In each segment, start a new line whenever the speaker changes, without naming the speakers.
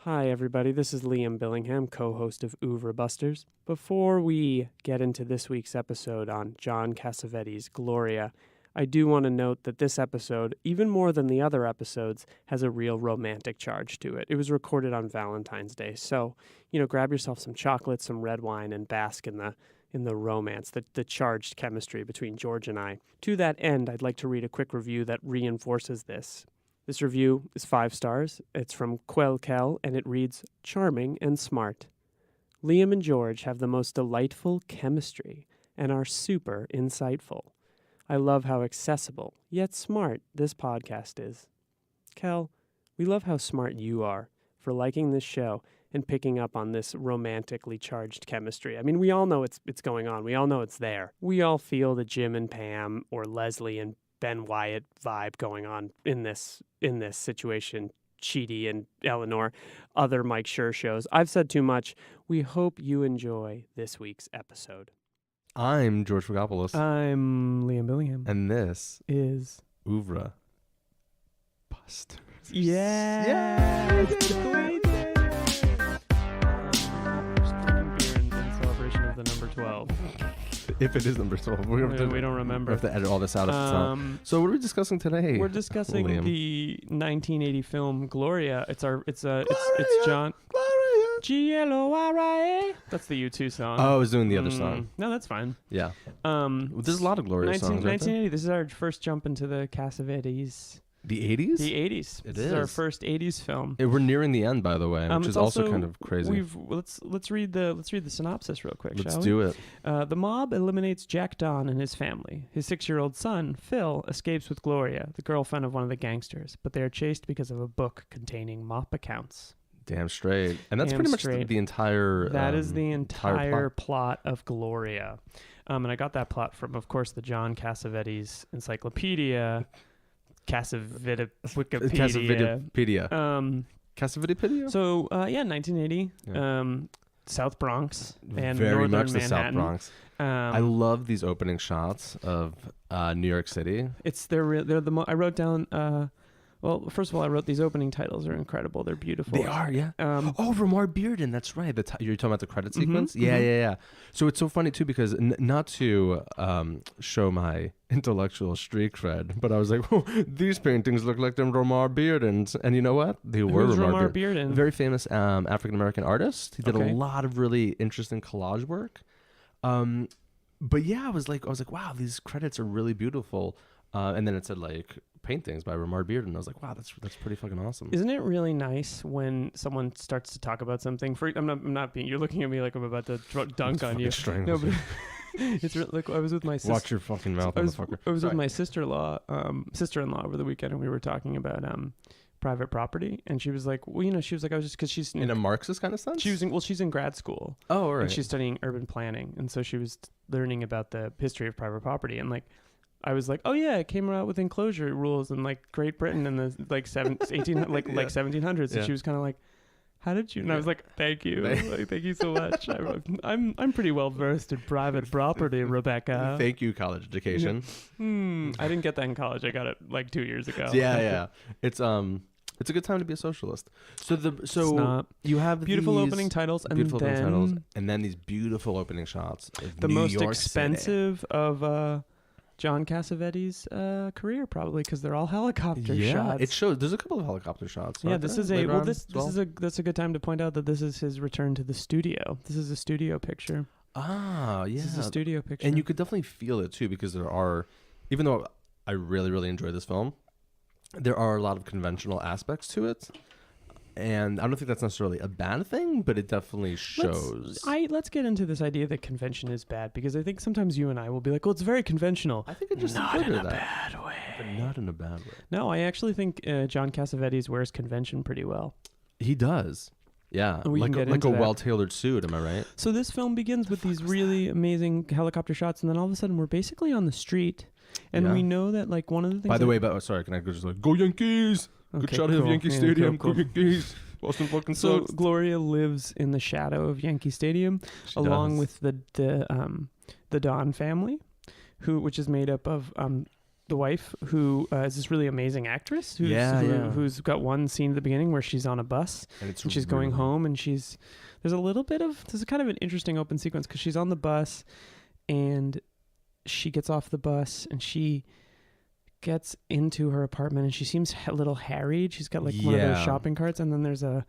Hi, everybody. This is Liam Billingham, co-host of Oeuvre Busters. Before we get into this week's episode on John Cassavetes' Gloria, I do want to note that this episode, even more than the other episodes, has a real romantic charge to it. It was recorded on Valentine's Day, so, grab yourself some chocolate, some red wine, and bask in the romance, the charged chemistry between George and I. To that end, I'd like to read a quick review that reinforces this. This review is 5 stars. It's from Quell Kell, and it reads, "Charming and smart. Liam and George have the most delightful chemistry and are super insightful. I love how accessible, yet smart, this podcast is. Kell, we love how smart you are for liking this show and picking up on this romantically charged chemistry. I mean, we all know it's going on. We all know it's there. We all feel the Jim and Pam or Leslie and Ben Wyatt vibe going on in this situation. Chidi and Eleanor, other Mike Schur shows. I've said too much. We hope you enjoy this week's episode.
I'm George Fogopoulos.
I'm Liam Billingham.
And this
is
Oeuvre Busters.
Yeah! Just drinking beer in celebration of the number 12.
If it is number 12.
We don't remember.
We have to edit all this out if it's not. So what are we discussing today?
We're discussing
Liam?
the 1980 film Gloria. It's John
Gloria.
G-L-O-R-I-A. That's the U2 song.
Oh, I was doing the other song.
No, that's fine.
Yeah. There's a lot of Gloria songs, right
1980. This is our first jump into the Cassavetes.
The 80s?
The 80s.
It
this is our first 80s film.
We're nearing the end, by the way, which is also kind of crazy.
Let's read the synopsis real quick, shall we?
Let's do it.
The mob eliminates Jack Don and his family. His 6-year-old son, Phil, escapes with Gloria, the girlfriend of one of the gangsters, but they are chased because of a book containing mop accounts.
Damn straight. And that's pretty much the entire
That is the entire plot of Gloria. And I got that plot from, of course, the John Cassavetes Encyclopedia. Wikipedia. Cassavetepedia? So, 1980. Yeah. South Bronx and
very
Northern
much
Manhattan.
The South Bronx. I love these opening shots of New York City.
I wrote down. Well, first of all, I wrote these opening titles are incredible. They're beautiful.
They are, yeah. Ramar Bearden, that's right. You're talking about the credit sequence? Yeah. So it's so funny, too, because not to show my intellectual street cred, but I was like, these paintings look like them Ramar Bearden's. And you know what? They were
Ramar Bearden.
Very famous African-American artist. He did a lot of really interesting collage work. But yeah, I was like, wow, these credits are really beautiful. And then it said, paintings by Ramar Bearden. I was like, wow, that's pretty fucking awesome.
Isn't it really nice when someone starts to talk about something? I'm not being. You're looking at me like I'm about to dunk on you. No, but it's like I was with my sister.
Watch your fucking mouth, motherfucker.
I was with my sister-in-law over the weekend, and we were talking about private property, and she was like, I was just because she's
in a Marxist kind of sense.
She's in grad school.
Oh, all right.
And she's studying urban planning, and so she was learning about the history of private property, and I was like, oh yeah, it came out with enclosure rules in Great Britain in the 1700s, and she was kind of like, how did you? And I was like, thank you, thank you so much. I'm pretty well versed in private property, Rebecca.
Thank you, college education.
I didn't get that in college. I got it 2 years ago.
Yeah. It's a good time to be a socialist. So you have
beautiful opening titles, and
then these beautiful opening shots. Of
the
New
most
York
expensive
City.
of John Cassavetes' career, probably, because they're all helicopter shots.
It shows. There's a couple of helicopter shots.
Yeah, that's a good time to point out that this is his return to the studio. This is a studio picture.
Ah, yeah.
This is a studio picture,
and you could definitely feel it too, because there are, even though I really, really enjoy this film, there are a lot of conventional aspects to it. And I don't think that's necessarily a bad thing, but it definitely shows.
Let's get into this idea that convention is bad, because I think sometimes you and I will be like, well, it's very conventional.
I think it just
not in a bad way.
But not in a bad way.
No, I actually think John Cassavetes wears convention pretty well.
He does. Yeah. Like a well-tailored suit, am I right?
So this film begins with these really amazing helicopter shots, and then all of a sudden we're basically on the street. And we know that one of the things...
By the way, sorry, can I just go Yankees? Good shot of Yankee Stadium. Go Yankees. Boston fucking sucks.
So Gloria lives in the shadow of Yankee Stadium, along with the Don family, which is made up of the wife, who is this really amazing actress who's got one scene at the beginning where she's on a bus and she's going home, and there's a kind of an interesting open sequence because she's on the bus and she gets off the bus and she gets into her apartment and she seems a little harried. She's got like one of those shopping carts, and then there's a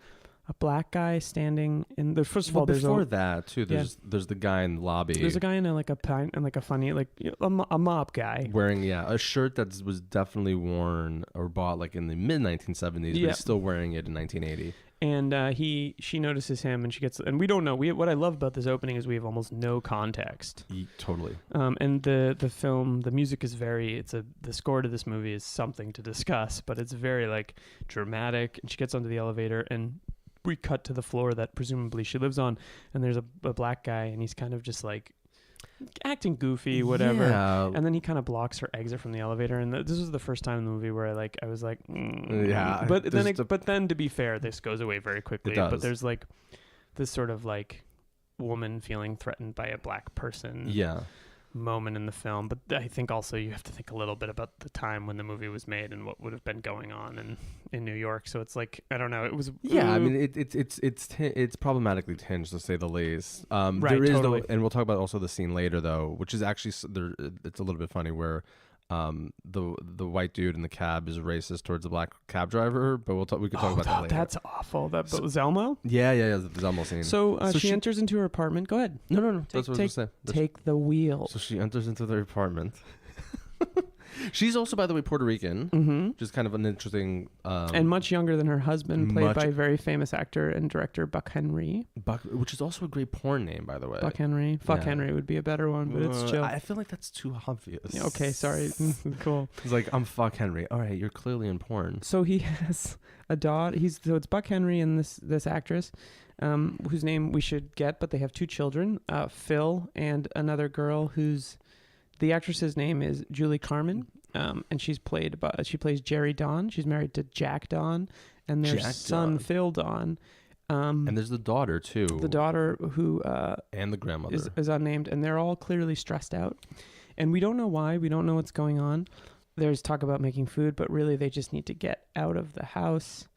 black guy standing in the first of all. There's
before that too. There's the guy in the lobby.
There's a guy in a funny a mob guy
wearing a shirt that was definitely worn or bought like in the mid 1970s, but he's still wearing it in 1980.
And she notices him, and she gets, and we don't know. What I love about this opening is we have almost no context.
Totally.
And the film, the music is the score to this movie is something to discuss, but it's very like dramatic. And she gets onto the elevator, and we cut to the floor that presumably she lives on, and there's a black guy, and he's kind of just like acting goofy, whatever. Yeah. And then he kind of blocks her exit from the elevator, and this was the first time in the movie where I was like,
yeah.
But then to be fair, this goes away very quickly.
It does.
But there's like this sort of like woman feeling threatened by a black person.
Yeah.
Moment in the film, but I think also you have to think a little bit about the time when the movie was made and what would have been going on in New York. So it's like, I don't know. It was
I mean it's problematically tinged, to say the least.
Right,
there is
totally.
and we'll talk about also the scene later though, which is actually it's a little bit funny where the white dude in the cab is racist towards the black cab driver, but we could talk about that later.
That's awful. But Zelmo?
Yeah, the Zelmo scene.
So she enters into her apartment. Go ahead.
No. That's what I was saying.
Take the wheel.
So she enters into their apartment. She's also, by the way, Puerto Rican, which is kind of an interesting...
and much younger than her husband, played by a very famous actor and director, Buck Henry.
Which is also a great porn name, by the way.
Buck Henry. Fuck Henry would be a better one, but it's chill.
I feel like that's too obvious.
Yeah, okay, sorry. Cool.
He's like, I'm Fuck Henry. All right, you're clearly in porn.
So he has a daughter. So it's Buck Henry and this actress, whose name we should get, but they have two children, Phil and another girl whose... The actress's name is Julie Carmen, and she plays Jerry Dawn. She's married to Jack Dawn, and their son Phil Dawn.
And there's the daughter too.
The daughter who
and the grandmother
is unnamed, and they're all clearly stressed out, and we don't know why. We don't know what's going on. There's talk about making food, but really they just need to get out of the house,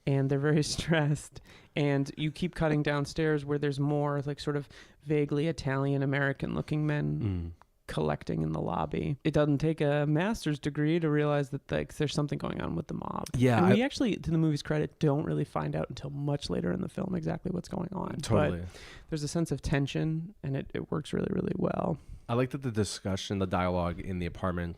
and they're very stressed. And you keep cutting downstairs where there's more like sort of vaguely Italian American looking men. Collecting in the lobby. It doesn't take a master's degree to realize that there's something going on with the mob.
Yeah.
And we actually, to the movie's credit, don't really find out until much later in the film exactly what's going on.
Totally.
But there's a sense of tension, and it works really, really well.
I like that the discussion, the dialogue in the apartment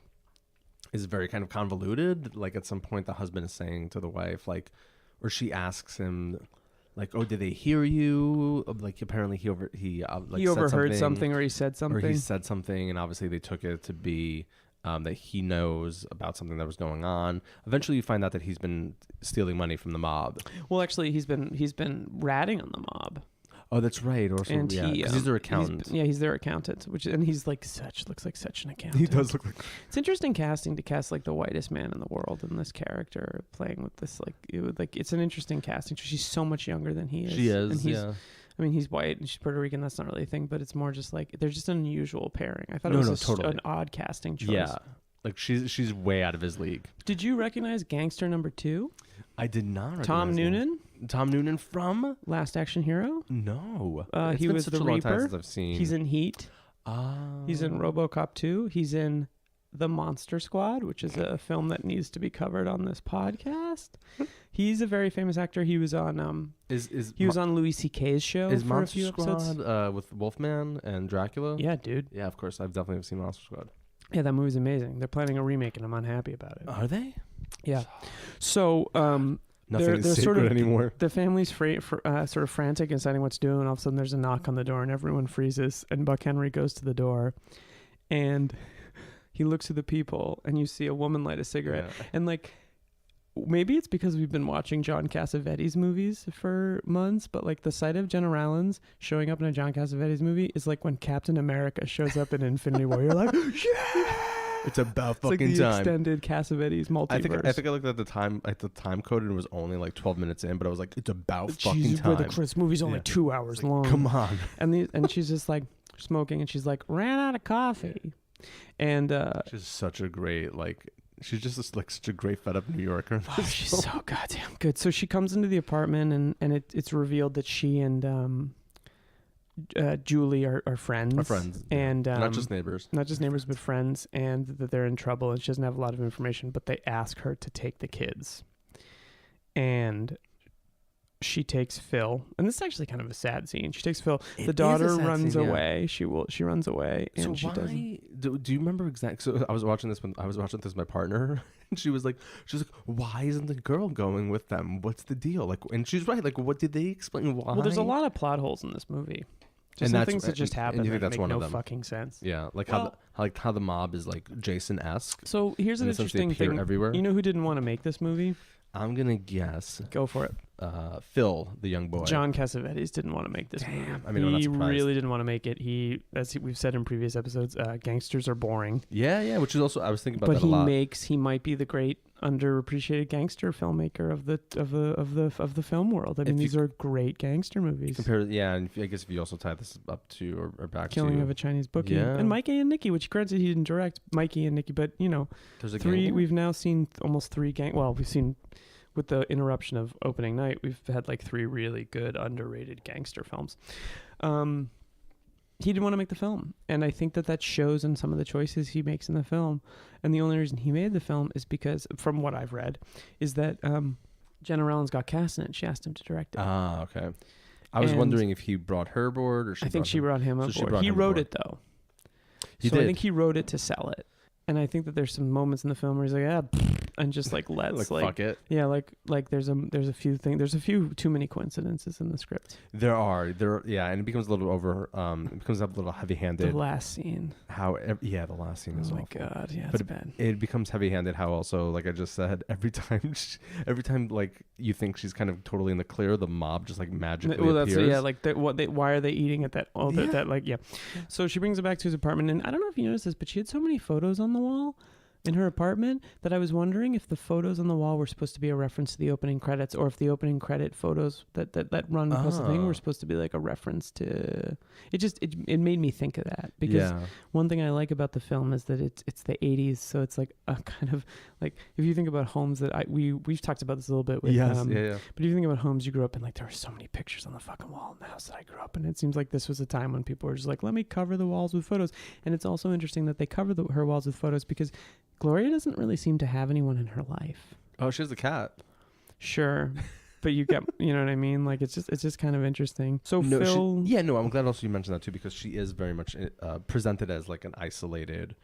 is very kind of convoluted. Like at some point the husband is saying to the wife, like, or she asks him, like, oh, did they hear you? Like, apparently he
overheard something, or he said something.
And obviously they took it to be that he knows about something that was going on. Eventually you find out that he's been stealing money from the mob.
Well, actually, he's been ratting on the mob.
Oh, that's right. Also,
and
because he's their accountant.
He's their accountant, and he's like looks like such an accountant.
He does look like.
It's interesting casting to cast like the whitest man in the world in this character, playing with this it's an interesting casting. She's so much younger than he is.
She is.
And
yeah.
I mean, he's white and she's Puerto Rican. That's not really a thing, but it's more just like they're just an unusual pairing. I thought it was
totally.
An odd casting choice.
Yeah, like she's way out of his league.
Did you recognize Gangster Number 2?
I did not recognize
Tom Noonan.
Tom Noonan from
Last Action Hero?
No.
He was the Reaper.
I've seen.
He's in Heat.
Oh.
He's in RoboCop 2. He's in The Monster Squad, which is a film that needs to be covered on this podcast. He's a very famous actor. He was on he was on Louis C.K.'s show
is
for
Monster
a few
Squad,
episodes.
with Wolfman and Dracula?
Yeah, dude.
Yeah, of course. I've definitely seen Monster Squad.
Yeah, that movie's amazing. They're planning a remake, and I'm unhappy about it.
Are they?
Yeah. So
nothing is sacred anymore.
The family's sort of frantic and deciding what to do, and all of a sudden there's a knock on the door, and everyone freezes, and Buck Henry goes to the door, and he looks at the people, and you see a woman light a cigarette, and like maybe it's because we've been watching John Cassavetes movies for months, but like the sight of Jenna Rollins showing up in a John Cassavetes movie is like when Captain America shows up in Infinity War. You're like, yeah!
It's about
It's
fucking
like the
time.
extended Cassavetes multiverse.
I think I looked at the time code and it was only like 12 minutes in, but I was like, it's about fucking time.
This movie's only 2 hours long.
Come on.
And she's just like smoking, and she's like, ran out of coffee. And
she's such a great she's just such a great fed up New Yorker. In this
she's
film.
so goddamn good. So she comes into the apartment and it's revealed that she and Julie are friends.
Are friends.
And
not just neighbors.
Not just neighbors, but friends, and that they're in trouble, and she doesn't have a lot of information, but they ask her to take the kids. And she takes Phil, and this is actually kind of a sad scene. She takes Phil. The daughter runs away. She runs away, and she doesn't.
Do you remember exactly? So I was watching this with my partner, and she was like, "Why isn't the girl going with them? What's the deal?" Like, and she's right. Like, what did they explain? Why?
Well, there's a lot of plot holes in this movie. Just some things that just happen that make no fucking sense.
Yeah, how the mob is like Jason-esque.
So here's an interesting thing.
Everywhere.
You know who didn't want to make this movie?
I'm gonna guess.
Go for it.
Phil, the young boy.
John Cassavetes didn't want to make this movie.
I mean, I'm not surprised.
He really didn't want to make it. As we've said in previous episodes, gangsters are boring.
Yeah, which is also I was thinking about that a lot.
But he might be the great underappreciated gangster filmmaker of the film world. I mean, these are great gangster movies.
And I guess if you also tie this up to or back
Killing
to
of a Chinese Bookie,
yeah.
and Mikey and Nicky, which granted he didn't direct Mikey and Nicky, but
there's a
three. We've now seen almost three we've seen. With the interruption of opening night, we've had like 3 really good underrated gangster films. He didn't want to make the film, and I think that shows in some of the choices he makes in the film. And the only reason he made the film is because, from what I've read, is that Jenna Rollins got cast in it. She asked him to direct it.
Ah, okay. I was wondering if he brought her aboard or
I think she brought him aboard. He wrote it though. I think he wrote it to sell it. And I think that there's some moments in the film where he's like, and just like
fuck it.
Yeah, like there's a few things. There's a few too many coincidences in the script.
There are, and it becomes a little it becomes a little heavy-handed.
The last scene.
The last scene is awful.
Oh my god, yeah,
but
it's bad.
It becomes heavy-handed. How also, like I just said, every time like you think she's kind of totally in the clear, the mob just like magically appears.
Why are they eating at that? So she brings it back to his apartment, and I don't know if you noticed this, but she had so many photos on the wall in her apartment that I was wondering if the photos on the wall were supposed to be a reference to the opening credits, or if the opening credit photos that run across the thing were supposed to be like a reference to it made me think of that, because one thing I like about the film is that it's the 80s, so it's like a kind of like, if you think about homes that we've talked about this a little bit with but if you think about homes you grew up in, like there were so many pictures on the fucking wall in the house that I grew up in. It seems like this was a time when people were just like, let me cover the walls with photos. And it's also interesting that they cover her walls with photos because Gloria doesn't really seem to have anyone in her life.
Oh, she has a cat.
Sure. But you get, you know what I mean? Like, it's just kind of interesting. So
no,
Phil...
I'm glad also you mentioned that too, because she is very much presented as like an isolated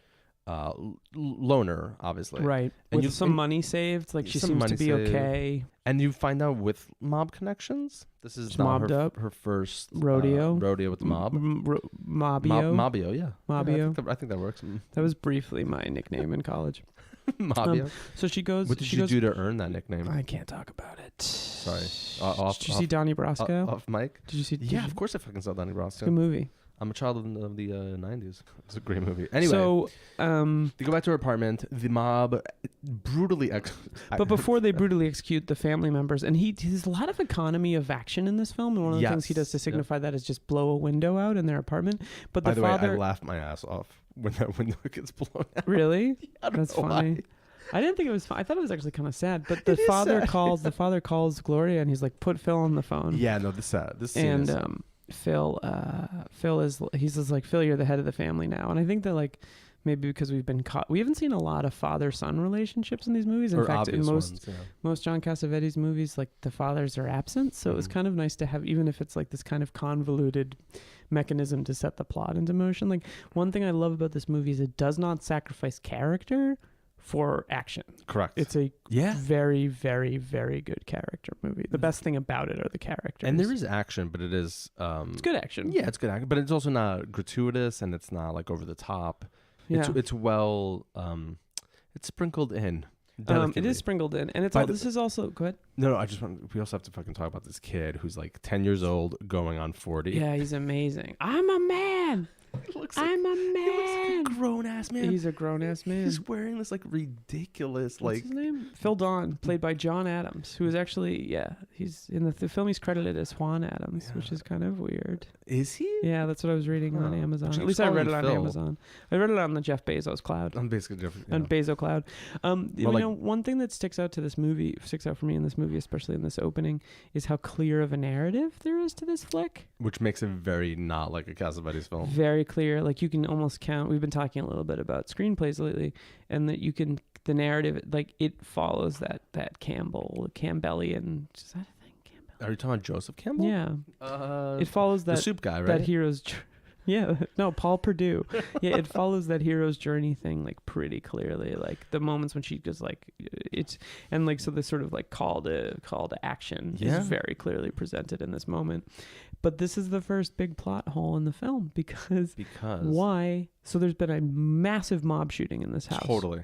loner, obviously.
Right. And with some money saved, like she seems to be okay.
And you find out with mob connections. This is
not
her first
rodeo
with the mob.
Mabio.
Yeah.
Mabio.
I think that works.
That was briefly my nickname in college.
Mabio.
So she goes.
What did you do to earn that nickname?
I can't talk about it.
Sorry.
Did you see Donnie Brasco?
Off mic?
Did you see?
Yeah, of course I fucking saw Donnie Brasco.
It's a good movie.
I'm a child of the 90s. It's a great movie. Anyway,
so
they go back to her apartment. The mob brutally
but before they brutally execute the family members, and there's a lot of economy of action in this film, and one of the things he does to signify that is just blow a window out in their apartment. But
by the way, I laughed my ass off when that window gets blown out.
Really?
I don't
That's
know
funny.
Why.
I didn't think it was fun. I thought it was actually kind of sad. But the father calls Gloria, and he's like, "Put Phil on the phone."
Yeah, no, this scene is sad.
Phil he's like, Phil, you're the head of the family now. And I think that like maybe because we've been caught, we haven't seen a lot of father-son relationships in these movies. In fact, in most John Cassavetes movies, like the fathers are absent. So it was kind of nice to have, even if it's like this kind of convoluted mechanism to set the plot into motion. Like one thing I love about this movie is it does not sacrifice character for action.
Correct.
It's a very, very, very good character movie. The best thing about it are the characters.
And there is action, but it is...
it's good action.
Yeah, it's good action, but it's also not gratuitous, and it's not like over the top.
Yeah.
It's well... it's sprinkled in.
It is sprinkled in. And it's this is also... Go ahead.
No, we also have to fucking talk about this kid who's like 10 years old going on 40.
Yeah, he's amazing. I'm a man! I'm a man.
He looks like a grown-ass man.
He's a grown-ass man.
He's wearing this like ridiculous
What's his name? Phil Dawn, played by John Adams, who is actually, he's in the film. He's credited as Juan Adams, which is kind of weird.
Is he?
Yeah, that's what I was reading on Amazon.
But
At least I read it on
Phil.
Amazon. I read it on the Jeff Bezos cloud.
I'm basically different.
On Bezos cloud. One thing that sticks out for me in this movie, especially in this opening, is how clear of a narrative there is to this flick.
Which makes it very not like a Cassavetes film.
Very clear. Like you can almost count. We've been talking a little bit about screenplays lately, and that the narrative, like it follows that Campbellian. Is that a thing? Campbell?
Are you talking about Joseph Campbell?
Yeah. It follows that
the soup guy, right?
That hero's. Yeah, no, Paul Perdue. Yeah, it follows that hero's journey thing like pretty clearly. Like the moments when she just like it's and like so the sort of like call to action is very clearly presented in this moment. But this is the first big plot hole in the film because why? So there's been a massive mob shooting in this house.
Totally.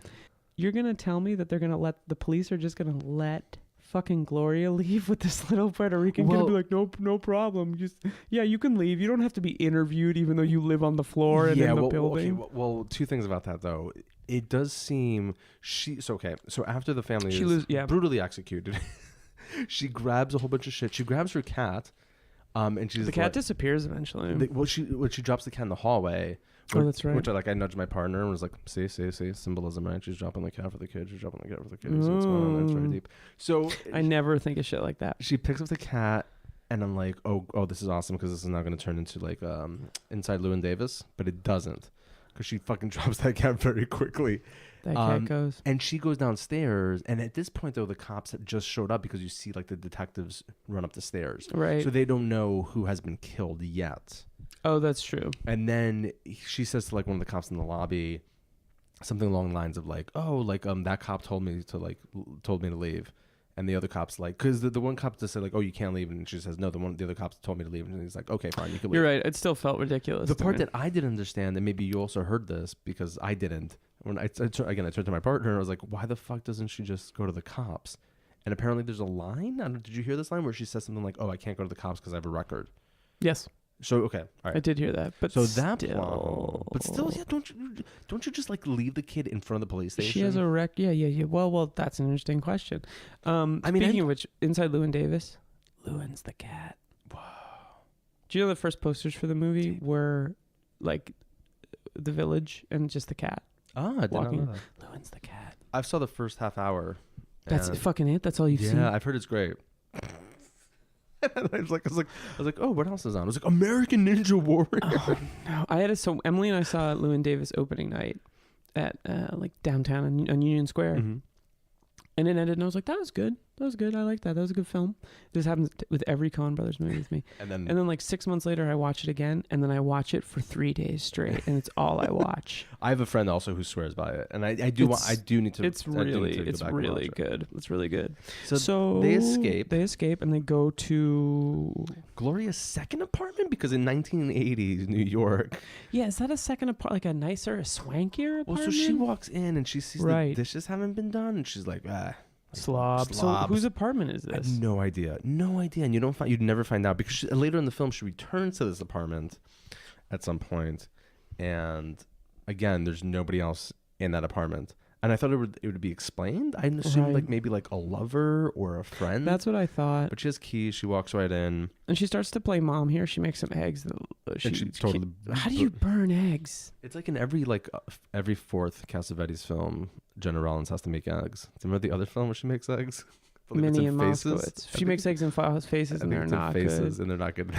You're gonna tell me that the police are just gonna let fucking Gloria leave with this little Puerto Rican kid and be like, no problem. You can leave. You don't have to be interviewed even though you live on the floor and in the building.
Okay, well, two things about that though. It does seem so after the family is brutally executed, she grabs a whole bunch of shit. She grabs her cat, and
the cat disappears eventually.
She drops the cat in the hallway.
That's right.
Which I nudged my partner and was like, see, symbolism, right? She's dropping the cat for the kid. She's dropping the cat for the kid. So what's going on there? It's very deep. So
I never think of shit like that.
She picks up the cat, and I'm like, oh, this is awesome because this is not going to turn into like Inside Llewyn Davis, but it doesn't because she fucking drops that cat very quickly.
That cat goes,
and she goes downstairs. And at this point, though, the cops have just showed up because you see like the detectives run up the stairs,
right?
So they don't know who has been killed yet.
Oh, that's true.
And then she says to like one of the cops in the lobby something along the lines of like, that cop told me to leave. And the other cop's like, because the one cop just said like, oh, you can't leave. And she says, no, the other cops told me to leave. And he's like, okay, fine, you can leave.
You're right. It still felt ridiculous.
The part that I didn't understand, and maybe you also heard this because I didn't. When I turned to my partner and I was like, why the fuck doesn't she just go to the cops? And apparently there's a line. Did you hear this line where she says something like, oh, I can't go to the cops because I have a record?
Yes.
So okay, all right.
I did hear that, but
so
still,
yeah. Don't you just like leave the kid in front of the police station?
She has a wreck. Yeah. Well, that's an interesting question. Speaking of which, inside Llewyn Davis, Llewyn's the cat. Wow. Do you know the first posters for the movie were like the village and just the cat?
Oh, I didn't know that.
Llewyn's the cat.
I saw the first half hour.
That's fucking it. That's all you've seen.
Yeah, I've heard it's great. I was like, oh, what else is on? I was like, American Ninja Warrior.
Oh, no. So Emily and I saw Llewyn Davis opening night at like downtown on Union Square.
Mm-hmm.
And it ended and I was like, that was good. I like that. That was a good film. This happens with every Coen Brothers movie with me. And then like 6 months later, I watch it again. And then I watch it for 3 days straight. And it's all I watch.
I have a friend also who swears by it. And I do need to.
It's really good. It's really good.
So they escape.
And they go to
Gloria's second apartment because in 1980s New York.
Yeah, is that a second apartment, like a nicer, a swankier apartment?
Well, so she walks in and she sees the dishes haven't been done. And she's like,
Slob. So whose apartment is this?
I have no idea. And you'd never find out because later in the film she returns to this apartment at some point, and again there's nobody else in that apartment. And I thought it would be explained. I assumed like maybe like a lover or a friend.
That's what I thought.
But she has keys. She walks right in.
And she starts to play mom here. She makes some eggs. How do you burn eggs?
It's like in every fourth Cassavetes film, Jenna Rollins has to make eggs. Remember the other film where she makes eggs?
Minnie and Moskowitz. She makes eggs in faces and they're not good.
And they're not good.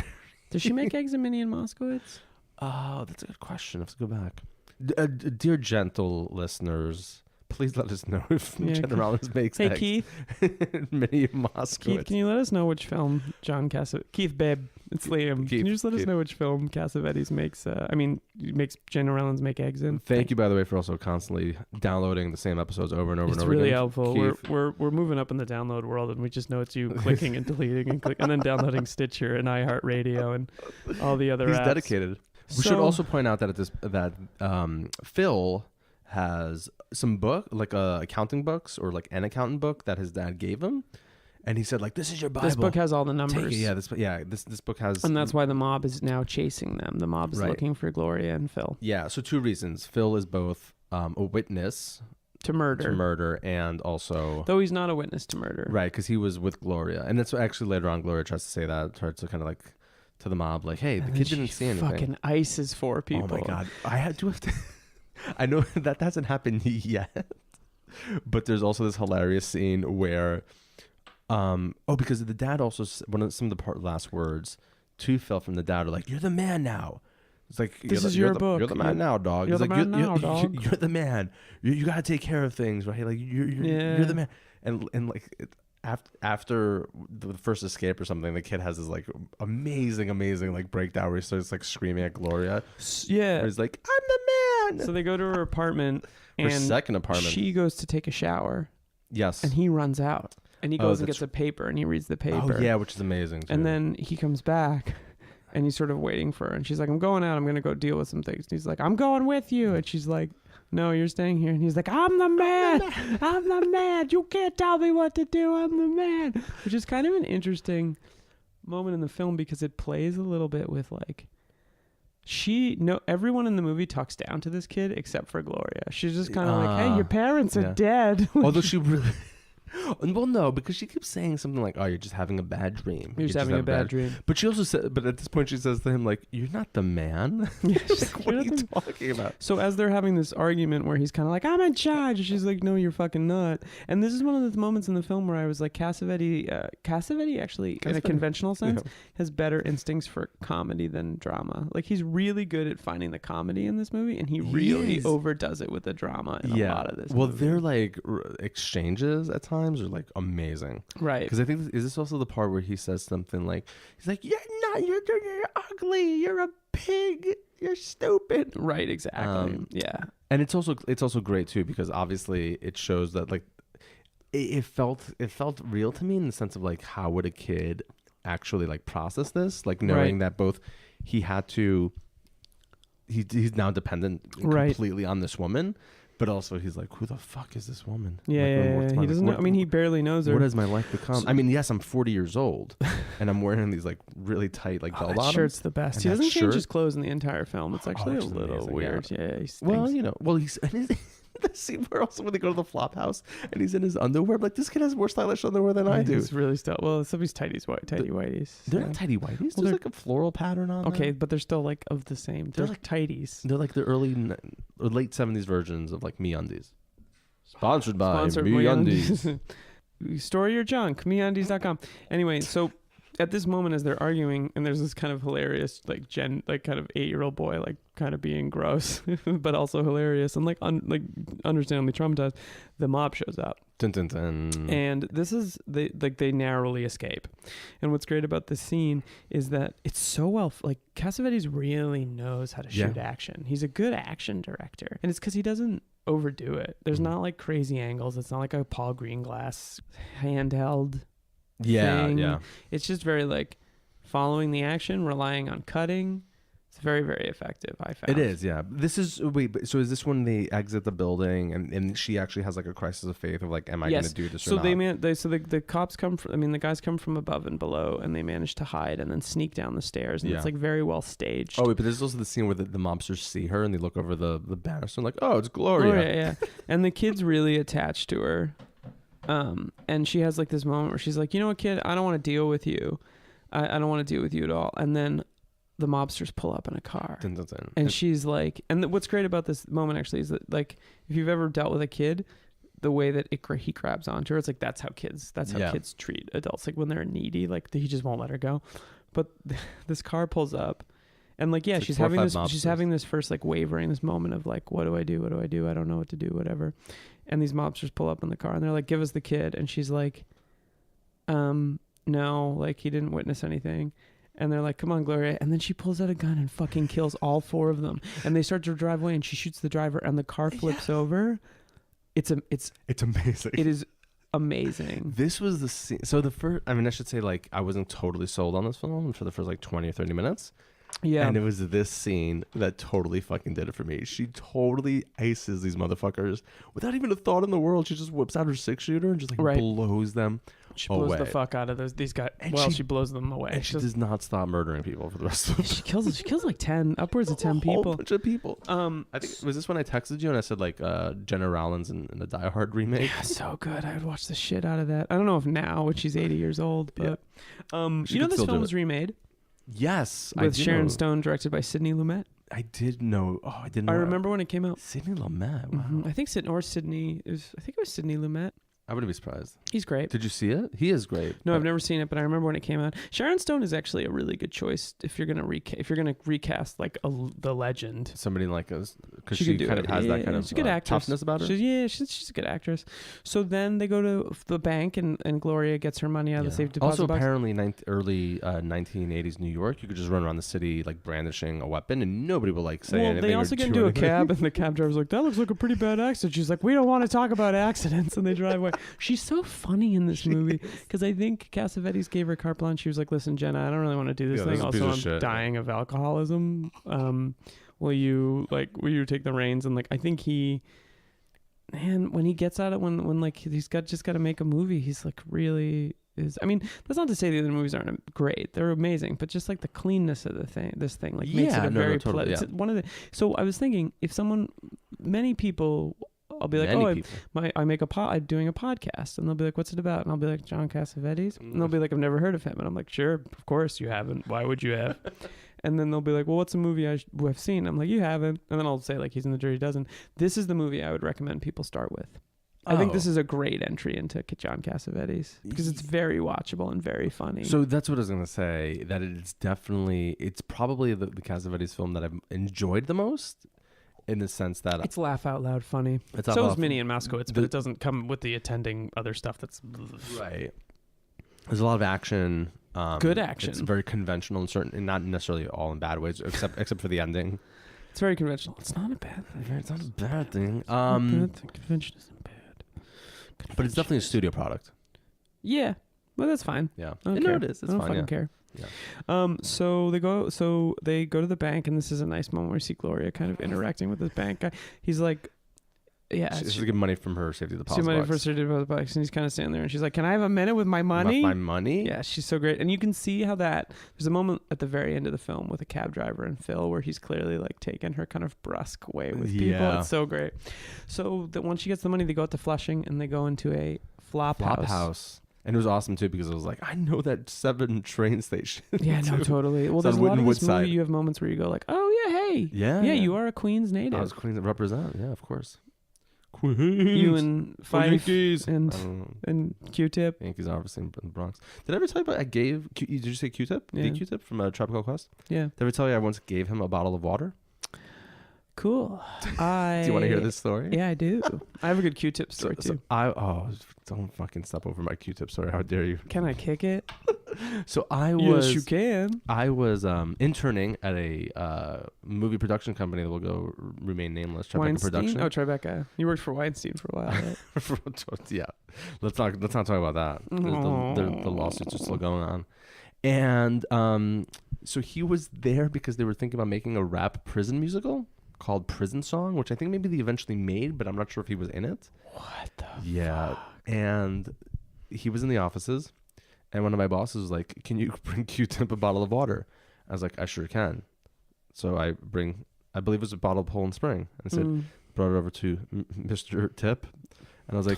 Does she make eggs in Minnie and Moskowitz?
Oh, that's a good question. I have to go back. Dear gentle listeners, please let us know if Jenna Rollins makes eggs.
Hey, Keith.
Minnie Moskowitz.
Keith, can you let us know which film Keith, babe, it's Liam. Can you just let us know which film Cassavetes makes, makes Jenna Rollins make eggs in?
Thank you, by the way, for also constantly downloading the same episodes over and over and over
again. It's really
helpful.
We're moving up in the download world, and we just know it's you clicking and deleting and then downloading Stitcher and iHeartRadio and all the other apps.
He's dedicated. We should also point out that Phil has some book, like accounting books or like an accountant book that his dad gave him. And he said, like, this is your Bible.
This book has all the
Take
numbers.
it. This book has...
And that's why the mob is now chasing them. The mob is looking for Gloria and Phil.
Yeah, so 2 reasons. Phil is both a witness
to murder
and also...
Though he's not a witness to murder.
Right, because he was with Gloria. And that's what actually later on Gloria tries to say that, tries to kind of like... to the mob, like, hey, the kid didn't see anything.
Fucking ices 4 people.
Oh my God. I have to... I know that hasn't happened yet. But there's also this hilarious scene where... because the dad also... some of the last words to Phil from the dad are like, you're the man now. It's like,
this is your book.
You're the man now, dog.
You're
He's
the
like,
man now, dog.
You're the man. You got to take care of things, right? Like, you're the man. And like... After the first escape or something, the kid has this like amazing like breakdown where he starts like screaming at Gloria.
Yeah,
where he's like, I'm the man.
So they go to her apartment,
her second apartment.
She goes to take a shower.
Yes,
and he runs out, and he goes and gets a paper, and he reads the paper.
Oh yeah, which is amazing too.
And then he comes back, and he's sort of waiting for her, and she's like, I'm going out. I'm gonna go deal with some things. And he's like, I'm going with you, and she's like, no, you're staying here. And he's like, I'm the man. I'm the man. You can't tell me what to do. I'm the man. Which is kind of an interesting moment in the film because it plays a little bit with like, everyone in the movie talks down to this kid except for Gloria. She's just kind of like, hey, your parents are dead.
Although she really... Well, no, because she keeps saying something like, oh, you're just having a bad dream.
You're just having a bad dream.
But she also said, but at this point she says to him, like, you're not the man.
Yeah,
like, what are you talking about?
So as they're having this argument where he's kind of like, I'm in charge. And she's like, no, you're fucking not. And this is one of the moments in the film where I was like, Cassavetes actually, in a conventional sense, has better instincts for comedy than drama. Like, he's really good at finding the comedy in this movie, and he really overdoes it with the drama in a lot of this movie.
They're like exchanges at times are like amazing,
right?
Because I think is this also the part where he says something like, he's like, you're ugly, you're a pig, you're stupid,
right? Exactly. Yeah.
And it's also great too because obviously it shows that like it felt real to me in the sense of like, how would a kid actually like process this, like knowing that both he's now dependent completely on this woman. But also, he's like, who the fuck is this woman?
Yeah. He doesn't know. I mean, he barely knows her.
What has my life become? I mean, yes, I'm 40 years old, and I'm wearing these like really tight like bell bottoms.
That shirt's the best. He doesn't change his clothes in the entire film. It's actually a little weird. Yeah.
He's the scene where also when they go to the flop house and he's in his underwear, I'm like, this kid has more stylish underwear than I do.
It's really well, some of these tighty whities.
They're not tighty whities. There's like a floral pattern on them.
Okay, but they're still like of the same. They're like tighties.
They're like the early or late 70s versions of like MeUndies. Sponsored by MeUndies.
Store your junk, MeUndies.com. Anyway, so at this moment as they're arguing, and there's this kind of hilarious like kind of 8-year-old boy like kind of being gross but also hilarious and like understandably traumatized, the mob shows up.
Dun, dun, dun.
And this is they narrowly escape. And what's great about this scene is that it's so like Cassavetes really knows how to shoot action. He's a good action director, and it's because he doesn't overdo it. There's not like crazy angles. It's not like a Paul Greenglass handheld thing. Yeah. It's just very like following the action, relying on cutting. It's very, very effective, I found.
It is, yeah. So is this when they exit the building and she actually has like a crisis of faith of like, am I going to do this or not?
The cops come from, the guys come from above and below, and they manage to hide and then sneak down the stairs, and it's like very well staged. Oh,
wait, but there's also the scene where the mobsters see her and they look over the banister and like, oh, it's Gloria.
Yeah. And the kid's really attached to her. And she has like this moment where she's like, you know what, kid, I don't want to deal with you. I don't want to deal with you at all. And then the mobsters pull up in a car.
Dun, dun, dun.
And she's like, and what's great about this moment actually is that like, if you've ever dealt with a kid, the way that he grabs onto her, it's like, that's how kids treat adults. Like when they're needy, like he just won't let her go. But this car pulls up and like, yeah, she's having this first like wavering, this moment of like, what do I do? I don't know what to do, whatever. And these mobsters pull up in the car and they're like, give us the kid. And she's like, no, like he didn't witness anything. And they're like, come on, Gloria. And then she pulls out a gun and fucking kills all 4 of them. And they start to drive away and she shoots the driver and the car flips over. It's
amazing.
It is amazing.
This was the scene. So I should say like I wasn't totally sold on this film for the first like 20 or 30 minutes.
Yeah.
And it was this scene that totally fucking did it for me. She totally ices these motherfuckers without even a thought in the world. She just whips out her 6-shooter and just like blows them
She blows
away.
the fuck out of these guys.
And
she blows them away.
And she does not stop murdering people for the rest of the
She kills like 10, upwards of 10 people.
A whole bunch of people. I think, was this when I texted you and I said like Jenna Rollins in the Die Hard remake?
Yeah, so good. I would watch the shit out of that. I don't know if now, when she's 80 years old, but you know this film was remade?
Yes.
With Sharon Stone, directed by Sidney Lumet.
I did know. Oh, I didn't know.
I remember when it came out.
Sidney Lumet. Wow.
Mm-hmm. I think Sidney was Sidney Lumet.
I wouldn't be surprised.
He's great.
Did you see it? He is great.
No, I've never seen it, but I remember when it came out. Sharon Stone is actually a really good choice if you're gonna recast like the legend.
Somebody like us, because she kind of has that kind of toughness about her.
She's a good actress. So then they go to the bank, and Gloria gets her money out of the safe deposit
also,
box.
apparently, early 1980s New York, you could just run around the city like brandishing a weapon, and nobody will like say anything.
They also get into a cab, and the cab driver's like, "That looks like a pretty bad accident." She's like, "We don't want to talk about accidents," and they drive away. She's so funny in this movie because I think Cassavetes gave her carte blanche. She was like, "Listen, Jenna, I don't really want to do this thing. Also, I'm dying of alcoholism. Will you take the reins?" And like, I think when he gets out of when like he's just got to make a movie, he's like really is. I mean, that's not to say the other movies aren't great; they're amazing. But just like the cleanness of this thing like makes it a very
totally,
it's one of the. So I was thinking, if many people. I'll be like, I'm doing a podcast, and they'll be like, what's it about? And I'll be like, John Cassavetes, and they'll be like, I've never heard of him, and I'm like, sure, of course you haven't. Why would you have? And then they'll be like, well, what's a movie I've seen? I'm like, you haven't. And then I'll say like, he's in The Dirty Dozen. This is the movie I would recommend people start with. I think this is a great entry into John Cassavetes because it's very watchable and very funny.
So that's what I was going to say, that it's probably the Cassavetes film that I've enjoyed the most. In the sense that
it's laugh out loud funny. So is Minnie and Moskowitz, but it doesn't come with the attending other stuff that's
right. There's a lot of action.
Good action.
It's very conventional and not necessarily all in bad ways, except for the ending.
It's very conventional. It's not a bad thing.
It's not a bad thing.
Convention isn't bad.
But it's definitely a studio product.
Yeah. Well, that's fine.
Yeah.
No, it is. It's fine. I don't care. Yeah. So they go to the bank, and this is a nice moment where we see Gloria kind of interacting with this bank guy. He's like,
she's getting money from her safety deposit box.
Money for safety deposit box, and he's kind of standing there, and she's like, "Can I have a minute with my money?"
My money?
Yeah, she's so great, and you can see how there's a moment at the very end of the film with a cab driver and Phil where he's clearly like taking her kind of brusque way with people. Yeah. It's so great. So that once she gets the money, they go out to Flushing, and they go into a flop house.
And it was awesome too because it was like, I know that 7 train station.
Yeah, no, totally. Well, there's a lot of this movie. You have moments where you go like, oh yeah, hey, yeah, you are a Queens native.
I was Queens that represent. Yeah, of course.
Queens. You and Fife and QTip.
Yankees obviously in the Bronx. Did I ever tell you about? Did you say QTip?
Yeah.
The QTip from Tropical Quest.
Yeah.
Did I ever tell you I once gave him a bottle of water?
Cool.
Do you want to hear this story?
Yeah, I do. I have a good Q-tip story too.
Don't fucking step over my Q-tip story. How dare you?
Can I kick it?
Yes,
you can.
I was interning at a movie production company that will go remain nameless. Tribeca Production.
Oh, Tribeca. You worked for Weinstein for a while, right?
Yeah. Let's not talk about that. The lawsuits are still going on. And so he was there because they were thinking about making a rap prison musical called Prison Song, which I think maybe they eventually made, but I'm not sure if he was in it.
What the
fuck? And he was in the offices, and one of my bosses was like, can you bring Q-Tip a bottle of water? I was like, I sure can. So I believe it was a bottle of Poland Spring. And I said, brought it over to Mr. Tip. And I was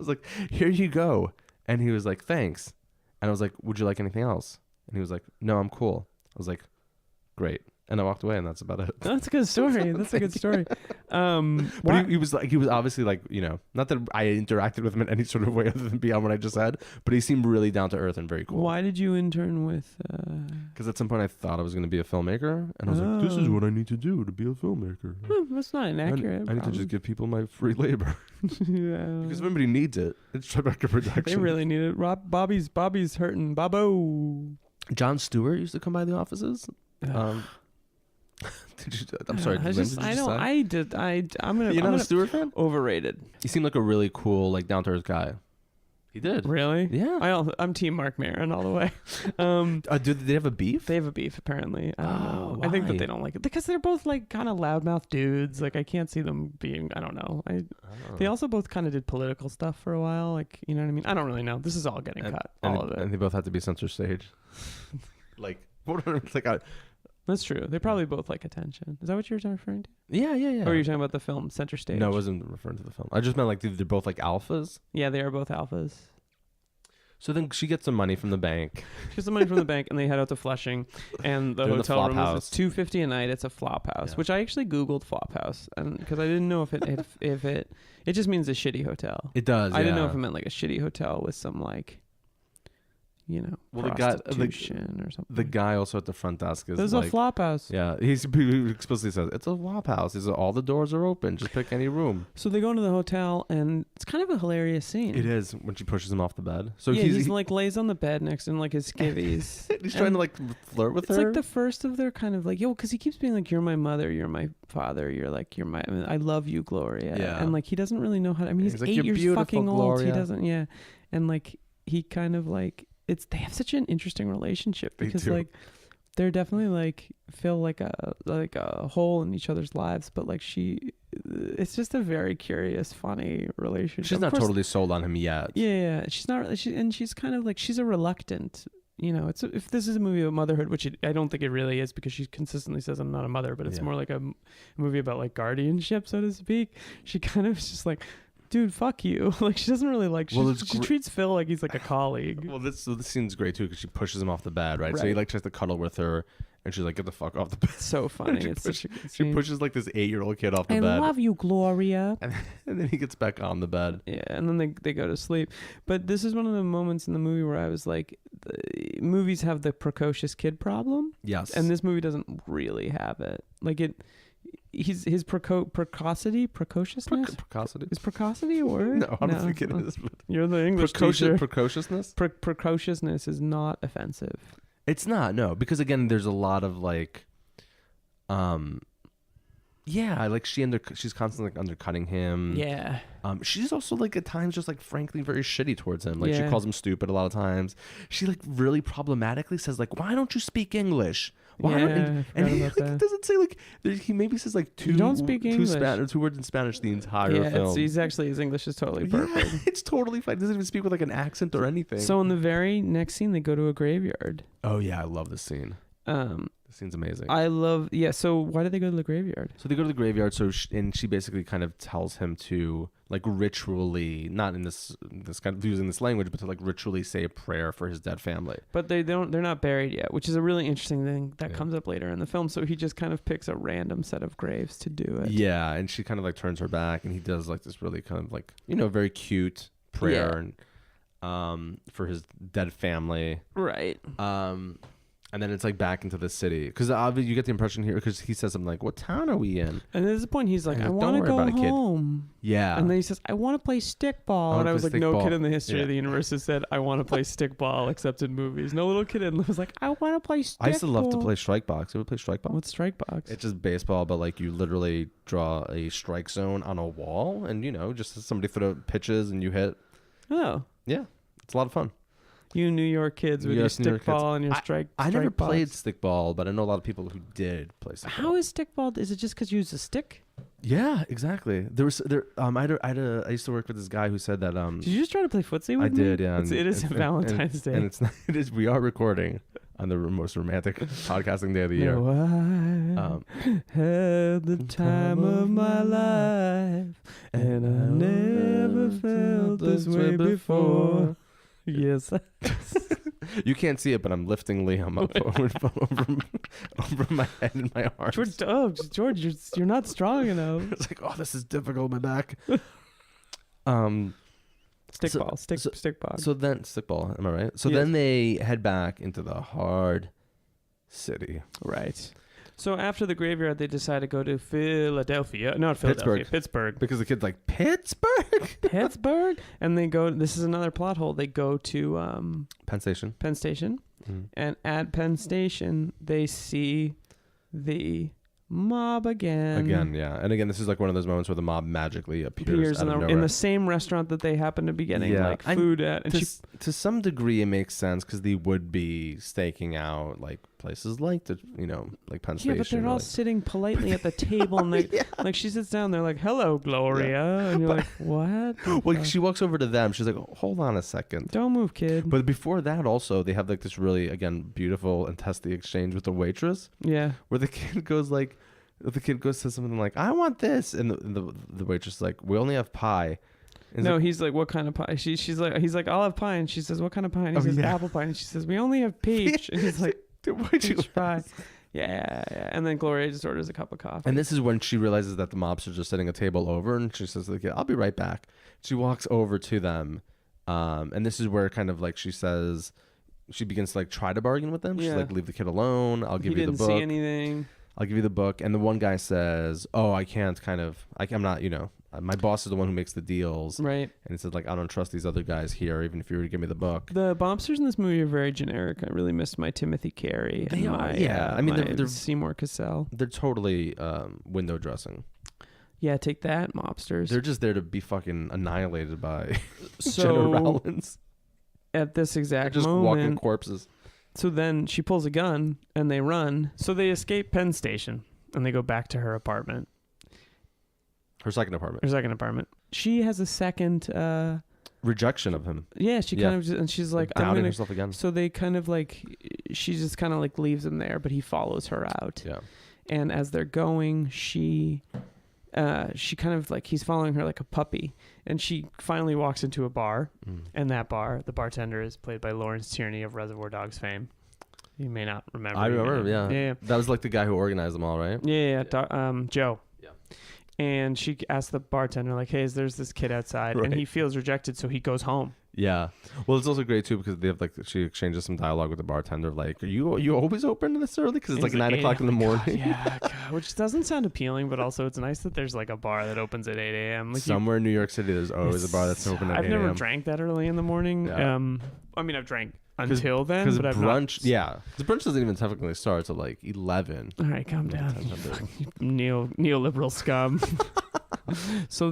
like, here you go. And he was like, thanks. And I was like, would you like anything else? And he was like, no, I'm cool. I was like, great. And I walked away, and that's about it.
That's a good story. That's a good story.
But he was obviously like, not that I interacted with him in any sort of way other than beyond what I just said, but he seemed really down to earth and very cool.
Why did you intern with?
Because at some point I thought I was going to be a filmmaker, and I was like, this is what I need to do to be a filmmaker.
That's not inaccurate.
I need to just give people my free labor.
Yeah.
Because if anybody needs it, it's Tribeca Production.
They really need it. Bobby's hurting. Babbo.
Jon Stewart used to come by the offices. I'm sorry.
I'm
You're not a Stewart fan?
Overrated.
He seemed like a really cool, like down to earth guy. He did.
Really?
Yeah.
I'm Team Mark Maron all the way.
Do they have a beef?
They have a beef, apparently. I don't know.
Why?
I think that they don't like it because they're both like kind of loudmouth dudes. Like I can't see them being. I don't know. They also both kind of did political stuff for a while. Like you know what I mean? I don't really know. This is all getting cut. All of it.
And they both had to be center stage. Like what? Like
That's true. They probably both like attention. Is that what you were referring to?
Yeah.
Or were you talking about the film Center Stage?
No, I wasn't referring to the film. I just meant like they're both like alphas.
Yeah, they are both alphas.
So then she gets some money from the bank.
She gets some money from the bank, and they head out to Flushing, and the hotel room is $250 a night. It's a flop house, which I actually Googled flop house, and because I didn't know if it just means a shitty hotel.
It does.
I didn't know if it meant like a shitty hotel with some like, prostitution or something.
The guy also at the front desk is
There's
like,
a flop house.
Yeah, he explicitly says it's a flop house. He says all the doors are open. Just pick any room.
So they go into the hotel, and it's kind of a hilarious scene.
It is when she pushes him off the bed. So
he's like lays on the bed next to him, like his skivvies.
He's trying to like flirt with her.
It's like the first of their kind of like, because he keeps being like, "You're my mother, you're my father, I love you, Gloria."
Yeah.
And like he doesn't really know how to. I mean, he's
like,
8 years fucking
Gloria.
old. He doesn't. Yeah. And like he kind of like. They have such an interesting relationship because like they're definitely like feel like a hole in each other's lives, but like it's just a very curious, funny relationship.
She's not totally sold on him yet.
Yeah, she's not. And she's kind of like she's a reluctant. If this is a movie about motherhood, which I don't think it really is because she consistently says I'm not a mother, but it's more like a movie about like guardianship, so to speak. She kind of is just like, dude, fuck you. Like she doesn't really like. She treats Phil like he's like a colleague.
Well, this scene's great too because she pushes him off the bed, right? So he like tries to cuddle with her, and she's like, "Get the fuck off the bed."
So funny. It's such a good scene.
She pushes like this 8-year-old kid off the bed.
I love you, Gloria.
And then he gets back on the bed.
Yeah, and then they go to sleep. But this is one of the moments in the movie where I was like, movies have the precocious kid problem.
Yes.
And this movie doesn't really have it. Like it. His precociousness.
Precocity.
Is precocity a word?
No, I don't think it is.
You're the English teacher.
Precociousness.
Precociousness is not offensive.
It's not, no, because again, there's a lot of like, like she's constantly like undercutting him.
Yeah.
She's also like at times just like frankly very shitty towards him. Like she calls him stupid a lot of times. She like really problematically says like, "Why don't you speak English?" Why and he like, doesn't say like he maybe says like two words in Spanish the entire film.
His English is totally perfect.
Yeah, it's totally fine. He doesn't even speak with like an accent or anything.
So in the very next scene, they go to a graveyard.
Oh yeah, I love this scene. The scene's amazing.
So why did they go to the graveyard?
So they go to the graveyard. And she basically kind of tells him to like ritually, not in this kind of using this language, but to like ritually say a prayer for his dead family.
But they're not buried yet, which is a really interesting thing that comes up later in the film. So he just kind of picks a random set of graves to do it.
Yeah, and she kind of like turns her back, and he does like this really kind of like very cute prayer and for his dead family.
Right.
And then it's like back into the city because obviously you get the impression here because he says something like, "What town are we in?"
And there's a point he's like, "I want to go home."
Yeah.
And then he says, "I want to play stickball." And I was like, "No kid in the history of the universe has said I want to play stickball except in movies." No little kid was like, "I want to play stickball." I used to love
to play strike box. You ever play strike box?
What's strike box?
It's just baseball, but like you literally draw a strike zone on a wall, and just somebody throw pitches and you hit.
Oh.
Yeah, it's a lot of fun.
You New York kids with your stickball and your strike.
I never played stickball, but I know a lot of people who did play stickball.
How is stickball? Is it just because you use a stick?
Yeah, exactly. I used to work with this guy who said that.
Did you just try to play footsie with me?
I did, yeah.
It is Valentine's Day,
and it's not. It is. We are recording on the most romantic podcasting day of the year.
I had the time of my life, and I never felt this way before. Yes.
You can't see it, but I'm lifting Liam up over my head and my arms.
George, you're not strong enough.
It's like, oh, this is difficult. My back.
Stickball. Stickball.
So then, stickball. Am I right? So then they head back into the hard city.
Right. So after the graveyard, they decide to go to Philadelphia. Not Philadelphia. Pittsburgh.
Because the kid's like, Pittsburgh?
Pittsburgh? And they go, this is another plot hole. They go to
Penn Station.
Mm-hmm. And at Penn Station, they see the mob again.
Again, yeah. And again, this is like one of those moments where the mob magically appears out of nowhere.
In the same restaurant that they happen to be getting like food at. And
to some degree, it makes sense because they would be staking out like places like like Penn Station.
Yeah, but they're all sitting politely at the table, and they like she sits down. They're like, "Hello, Gloria," and you're like, "What?"
Well, she walks over to them. She's like, "Hold on a second.
Don't move, kid."
But before that, also they have like this really beautiful and testy exchange with the waitress.
Yeah,
where the kid goes to something like, "I want this," and the waitress is like, "We only have pie." And
no, he's like, "What kind of pie?" He's like, "I'll have pie," and she says, "What kind of pie?" And he says, "Apple pie," and she says, "We only have peach," and he's like, "Peach pie." Yeah. And then Gloria just orders a cup of coffee.
And this is when she realizes that the mobsters are just setting a table over, and she says, "Like, I'll be right back." She walks over to them, and this is where kind of like she says, she begins to like try to bargain with them. She's like, "Leave the kid alone. I'll give you the book.
He didn't see anything.
I'll give you the book." And the one guy says, "Oh, I can't I'm not, my boss is the one who makes the deals."
Right.
And he says like, "I don't trust these other guys here, even if you were to give me the book."
The bombsters in this movie are very generic. I really missed my Timothy Carey.
They are, yeah. I mean, they're
Seymour Cassell.
They're totally window dressing.
Yeah, take that, mobsters.
They're just there to be fucking annihilated by Jenna Rollins.
At this exact
just
moment,
walking corpses.
So then she pulls a gun and they run. So they escape Penn Station and they go back to her apartment.
Her second apartment.
She has a second
rejection of him.
Yeah, she kind of just, and she's like,
doubting herself again.
So they kind of like, she just kind of like leaves him there, but he follows her out.
Yeah.
And as they're going, she kind of like, he's following her like a puppy, and she finally walks into a bar, and that bar, the bartender is played by Lawrence Tierney of Reservoir Dogs fame. You may not remember.
I remember, yeah. That was like the guy who organized them all, right?
Yeah. Joe. Yeah. And she asks the bartender, like, "Hey, there's this kid outside," and he feels rejected, so he goes home.
Yeah. Well, it's also great too because they have like, she exchanges some dialogue with the bartender, like, "Are you always open this early?" Because it's like 9 o'clock in the morning.
God, which doesn't sound appealing, but also it's nice that there's like a bar that opens at 8 a.m. Like
somewhere in New York City, there's always a bar that's open at 8 a.m.
I've never drank that early in the morning.
Yeah.
I mean, I've drank until then, but I've
brunch. Yeah, the brunch doesn't even technically start till like 11.
All right, calm down, neoliberal scum. So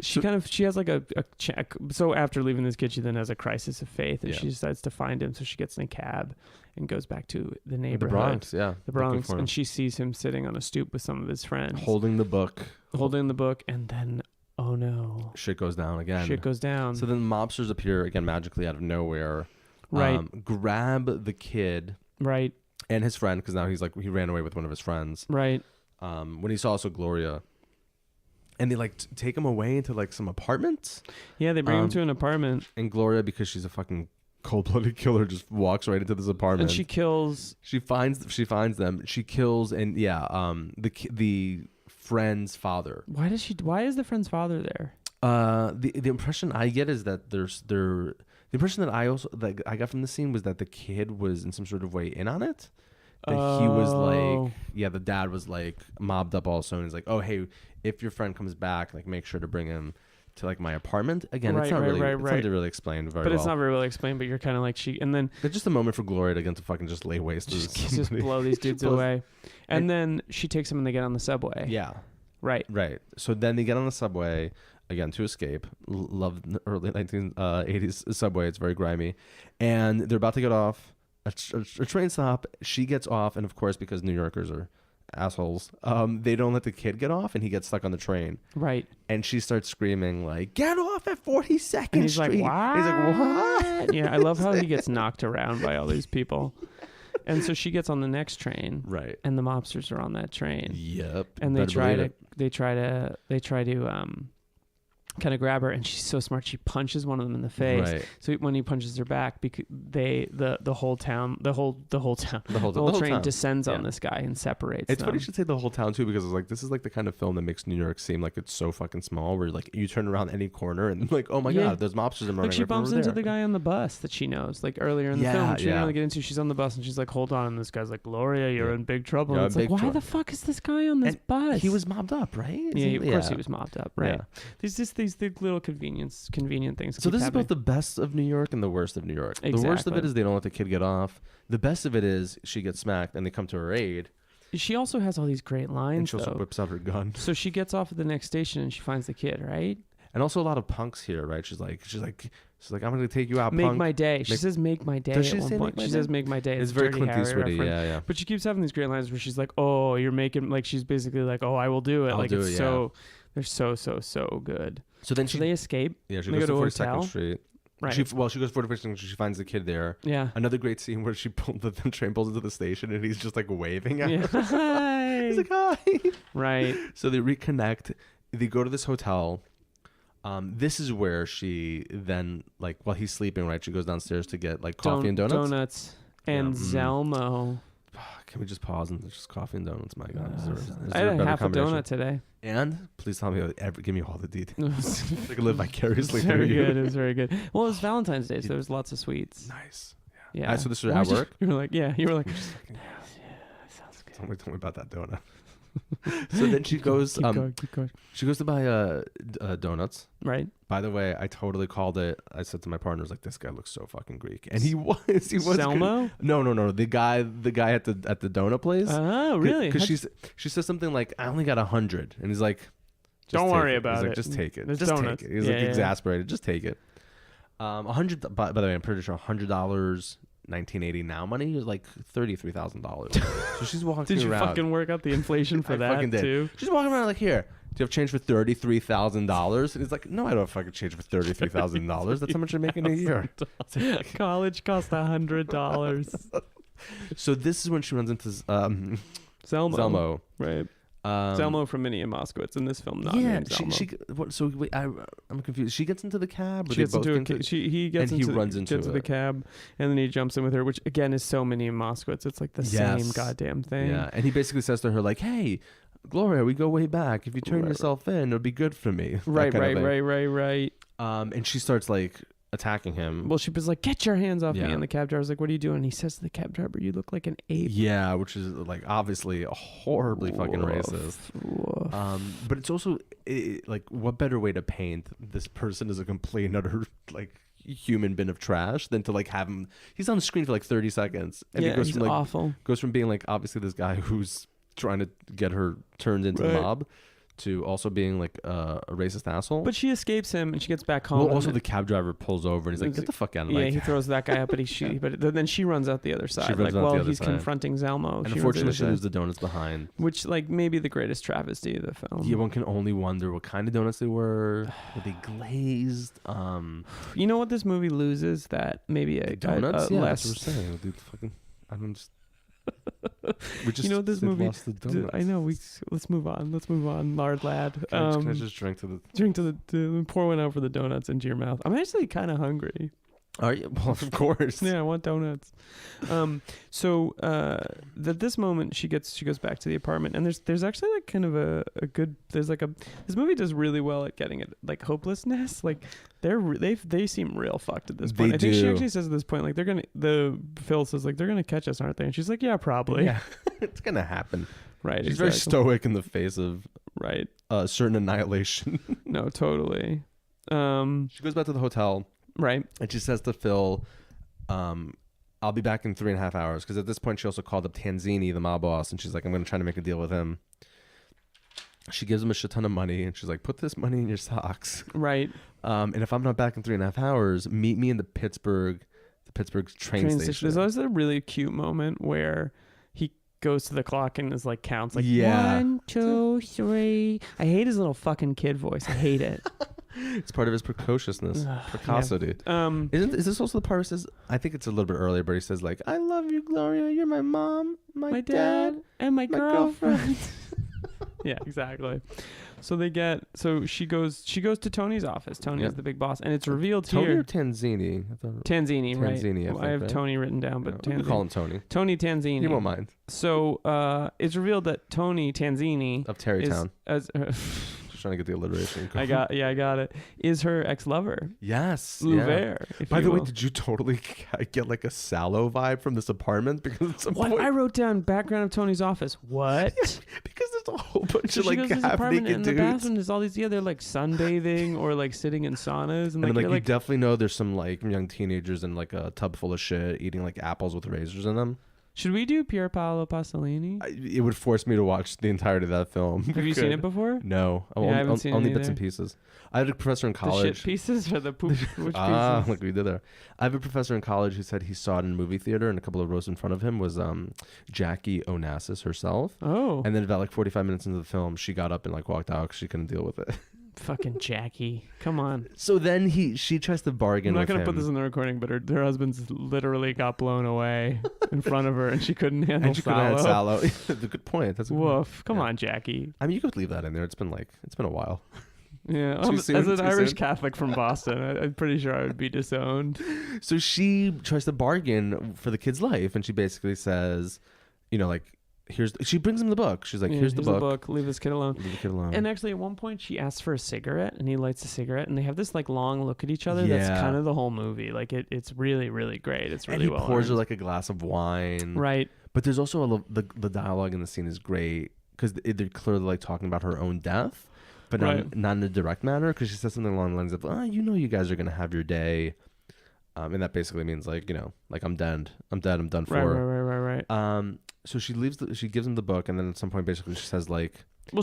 she has like a check. So after leaving this kid, she then has a crisis of faith, and she decides to find him. So she gets in a cab and goes back to the neighborhood,
the
Bronx, and she sees him sitting on a stoop with some of his friends,
holding the book, and
then oh no,
shit goes down again.
So
then mobsters appear again magically out of nowhere,
right?
Grab the kid,
right,
and his friend, because now he ran away with one of his friends,
right?
When he saw also Gloria. And they like take him away into like some apartment.
Yeah, they bring him to an apartment.
And Gloria, because she's a fucking cold-blooded killer, just walks right into this apartment.
And she kills.
She finds them. She kills the friend's father. Why
is the friend's father there?
The impression I get is that the impression that I got from the scene was that the kid was in some sort of way in on it. That he was like, the dad was like mobbed up also, and he's like, "Oh, hey, if your friend comes back, like make sure to bring him to like my apartment." Again, it's not really explained very well.
But it's not very well explained, but you're kind of like and then
there's just a moment for Gloria to fucking just lay waste to
just blow these dudes away. And then she takes him and they get on the subway.
Yeah.
Right.
So then they get on the subway again to escape. Love the early 1980s subway. It's very grimy. And they're about to get off a train stop. She gets off, and of course, because New Yorkers are assholes, they don't let the kid get off, and he gets stuck on the train.
Right.
And she starts screaming like, "Get off at 42nd
and he's
Street!"
Like,
he's like, "What?"
Yeah, I love how he gets knocked around by all these people. And so she gets on the next train.
Right.
And the mobsters are on that train.
Yep.
And they try to kind of grab her, and she's so smart. She punches one of them in the face.
Right.
So when he punches her back, because the whole train descends on this guy and separates.
It's funny you should say the whole town too, because it's like this is like the kind of film that makes New York seem like it's so fucking small, where like you turn around any corner and like, oh my god, there's mobsters running.
Like she bumps into the guy on the bus that she knows, like earlier in the film. She didn't really get into. She's on the bus and she's like, "Hold on," and this guy's like, "Gloria, you're in big trouble." And it's like, why the fuck is this guy on this bus?
He was mobbed up, right?
Yeah, of course he was mobbed up, right? Yeah. There's just these little convenient things.
So this is both the best of New York and the worst of New York. Exactly. The worst of it is they don't let the kid get off. The best of it is she gets smacked and they come to her aid.
she also has all these great lines.
And she also
though.
whips out her gun.
So she gets off at the next station and she finds the kid, right?
And also a lot of punks here, right? She's like, I'm gonna take you out,
Make
punk.
my day. She says, "Make my day."
Does she
at one
say
point.
make my
She
day?
says, "Make my day."
It's very
Dirty
Clint
Harry
Eastwoody,
reference.
yeah.
But she keeps having these great lines where she's like, "Oh, you're making," like she's basically like, "Oh, I will do it."
I'll
like
do
it's
it, yeah.
so they're so good.
So then
So they escape.
she
they
goes
go
to
to a
42nd
hotel.
Street.
Right.
She goes to 42nd Street. She finds the kid there.
Yeah.
Another great scene where the train pulls into the station and he's just like waving at
Yeah.
her.
Hi.
He's like, hi.
Right.
So they reconnect. They go to this hotel. This is where she then, like, while he's sleeping, right, she goes downstairs to get like coffee and donuts.
Donuts and Zelmo.
Can we just pause and just coffee and donuts? My God, is
I
there
had
better
half a
combination?
donut today.
And please tell me, give me all the details.
It
I can live vicariously
was
through
very
you.
good. It was very good. Well, it was Valentine's Day, so there was lots of sweets.
Nice.
Yeah.
So this was at work.
You were like, yeah. You were like,
Just
yeah, sounds good.
tell me about that donut. So then she goes.
Keep going.
She goes to buy donuts.
Right.
By the way, I totally called it. I said to my partner, "I was like, this guy looks so fucking Greek," and he was. He was.
Selmo?
No. The guy at the donut place.
Oh, really?
Because she says something like, "I only got 100," and he's like,
Don't worry
it.
about
He's
it.
like, just take it.
There's
Just
donuts.
take it. He's
Yeah,
like
yeah.
exasperated. Just take it. 100. By the way, I'm pretty sure $100, 1980 now money is like $33,000. So she's walking
Did you
around.
fucking work out the inflation for
I
that
fucking did.
too?
She's walking around like, here, do you have change for $33,000? And he's like, no, I don't have fucking change for $33,000. That's how much you're making a year.
College cost $100.
So this is when she runs into
Zelmo. Right.
Um,
Zelmo from Minnie and Moskowitz in this film. Not
yeah,
named Zelmo.
so wait, I'm confused. She gets into the cab. Or
She
they
gets
both
into
get
he gets
and he
into
runs into
the cab, and then he jumps in with her, which again is so Minnie and Moskowitz. It's like the same goddamn thing.
Yeah, and he basically says to her like, "Hey, Gloria, we go way back. If you turn yourself in, it'll be good for me."
Right.
Right. And she starts like attacking him.
Well, she was like, "Get your hands off me!"
Yeah.
And the cab driver's like, "What are you doing?" And he says to the cab driver, "You look like an ape."
Yeah, which is like obviously horribly fucking racist.
Woof.
But it's also like, what better way to paint this person as a complete and utter like human bin of trash than to like have him? He's on the screen for like 30 seconds, and
yeah,
he goes
he's
from like
awful.
goes from being like obviously this guy who's trying to get her turned into the mob to also being like a racist asshole.
But she escapes him, and she gets back home.
Well, also the cab driver pulls over and he's like, "Get the fuck out of my
Yeah, he
cab."
throws that guy up, but then she runs out the other side.
runs
Like,
out the
well,
other
he's
side.
confronting Zelmo.
And
She
unfortunately,
runs
she
the other
leaves
side.
the donuts behind.
Which, like, maybe the greatest travesty of the film.
Yeah, one can only wonder what kind of donuts they were. Were they glazed?
You know what this movie loses? That maybe a
Donuts?
a
Yeah,
less.
that's what we're saying. Dude, fucking, I don't just. We just
You know what this
said
movie?
lost the donuts.
I know. Let's move on, lard lad.
Can I just drink to the?
Drink to pour one out for the donuts into your mouth. I'm actually kind of hungry.
Are you? Well, of course.
Yeah, I want donuts. So at this moment she goes back to the apartment, and there's actually like kind of a good this movie does really well at getting it like hopelessness. Like they seem real fucked at this point.
They
I think she
do.
actually says at this point like Phil says like they're gonna catch us, aren't they? And she's like, yeah, probably.
Yeah, it's gonna happen.
Right.
She's very stoic in the face of
right.
certain annihilation.
No, totally.
She goes back to the hotel.
Right.
And she says to Phil, I'll be back in 3.5 hours. Because at this point, she also called up Tanzini, the mob boss. And she's like, I'm going to try to make a deal with him. She gives him a shit ton of money. And she's like, put this money in your socks.
Right.
And if I'm not back in 3.5 hours, meet me in the Pittsburgh train station.
There's always a really cute moment where he goes to the clock and is like counts like
Yeah.
1, 2, 3. I hate his little fucking kid voice. I hate it.
It's part of his precociousness. Precocity.
Yeah.
Is this also the part where he says, I think it's a little bit earlier, but he says like, I love you, Gloria. You're my mom, my dad,
and my girlfriend.
girlfriend.
Yeah, exactly. So she goes to Tony's office. Tony is the big boss, and it's revealed
Tony
here.
or Tanzini?
Tanzini, right?
Tanzini,
I have
right?
Tony written down, but
We call him Tony.
Tony Tanzini.
He won't mind.
So it's revealed that Tony Tanzini
Of Terrytown.
is
Just trying to get the alliteration.
I got it. Is her ex-lover.
Yes.
Louvert.
Yeah. By the way, did you totally get like a Sallow vibe from this apartment? Because at some point,
I wrote down background of Tony's office. What?
because there's a whole bunch
So
of
she
like
goes to his
half
apartment,
naked
and
dudes.
the bathroom there's all these they're like sunbathing or like sitting in saunas, and
And
like,
like
you're
you definitely know there's some like young teenagers in like a tub full of shit eating like apples with razors in them.
Should we do Pier Paolo Pasolini?
It would force me to watch the entirety of that film.
Have you seen it before?
No.
Yeah, I haven't seen it
only
either.
bits and pieces. I had a professor in college.
The shit pieces or the poop? Which
Like
pieces?
we did there. I have a professor in college who said he saw it in a movie theater, and a couple of rows in front of him was Jackie Onassis herself.
Oh.
And then about like 45 minutes into the film, she got up and like walked out because she couldn't deal with it.
Fucking Jackie. Come on.
So then she tries to bargain
I'm not
with
going to
him.
put this in the recording, but her husband's literally got blown away in front of her, and she couldn't handle
and she couldn't handle
Salo.
That's a good point. That's a good
Woof.
point.
Come
Yeah.
on, Jackie.
I mean, you could leave that in there. It's been a while.
Yeah.
Too soon,
As an
too
Irish
soon.
Catholic from Boston, I'm pretty sure I would be disowned.
So she tries to bargain for the kid's life, and she basically says, like, she brings him the book. She's like,
Yeah,
here's the book.
Leave this kid alone.
Leave the kid alone.
And actually, at one point, she asks for a cigarette, and he lights a cigarette, and they have this like long look at each other.
Yeah.
That's kind of the whole movie. Like it's really, really great. It's really
and he
well
pours her
earned.
like a glass of wine.
Right.
But there's also the dialogue in the scene is great because they're clearly like talking about her own death, but
Right.
not in a direct manner, because she says something along the lines of, you guys are gonna have your day, and that basically means like like I'm done for.
Right.
So she leaves. She gives him the book, and then at some point, basically, she says like,
Well,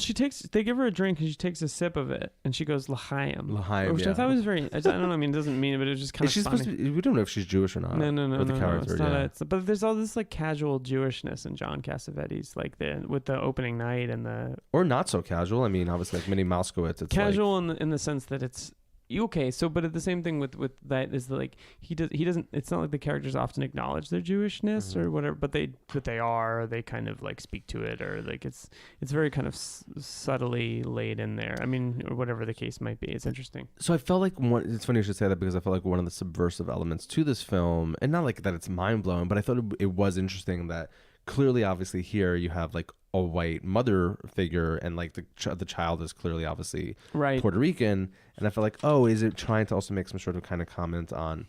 they give her a drink, and she takes a sip of it, and she goes L'chaim.
"L'chaim."
Which
Yeah.
I thought was very. I don't know. I mean, it doesn't mean it, but it was just kind
Is
of
she
funny.
supposed to be, we don't know if she's Jewish or not.
No.
Or the character,
It's not
yeah.
but there's all this like casual Jewishness in John Cassavetes, like with the opening night and the
Or not so casual. I mean, obviously, like Minnie Moskowitz, it's
casual in the sense that it's okay. So, but at the same thing with that is that, like he doesn't. It's not like the characters often acknowledge their Jewishness or whatever, but they are. They kind of like speak to it, or like it's very kind of subtly laid in there. I mean, or whatever the case might be. It's interesting.
So I felt like it's funny you should say that, because I felt like one of the subversive elements to this film, and not like that it's mind blowing, but I thought it was interesting that clearly, obviously, here you have like a white mother figure, and like the child is clearly obviously
Right.
Puerto Rican, and I felt like, is it trying to also make some sort of kind of comment on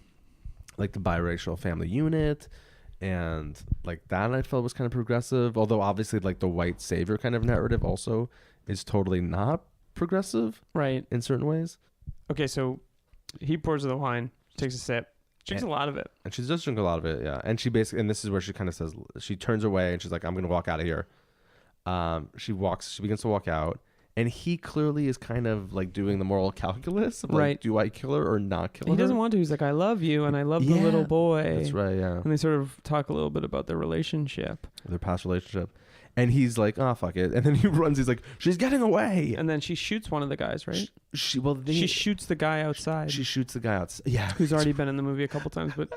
like the biracial family unit, and like that I felt was kind of progressive, although obviously like the white savior kind of narrative also is totally not progressive
Right.
in certain ways.
Okay, so he pours her the wine, takes a sip, drinks a lot of it.
And she does drink a lot of it, yeah. And she basically, and this is where she kind of says, she turns away and she's like, I'm going to walk out of here. She begins to walk out, and he clearly is kind of like doing the moral calculus of like,
Right.
do I kill her or not kill her?
He doesn't want to. He's like, I love you, and I love the little boy.
That's right, yeah.
And they sort of talk a little bit about their relationship.
Their past relationship. And he's like, oh, fuck it. And then he runs. He's like, she's getting away.
And then she shoots one of the guys, right?
She
shoots the guy outside.
She shoots the guy out. Yeah.
Who's already been in the movie a couple times, but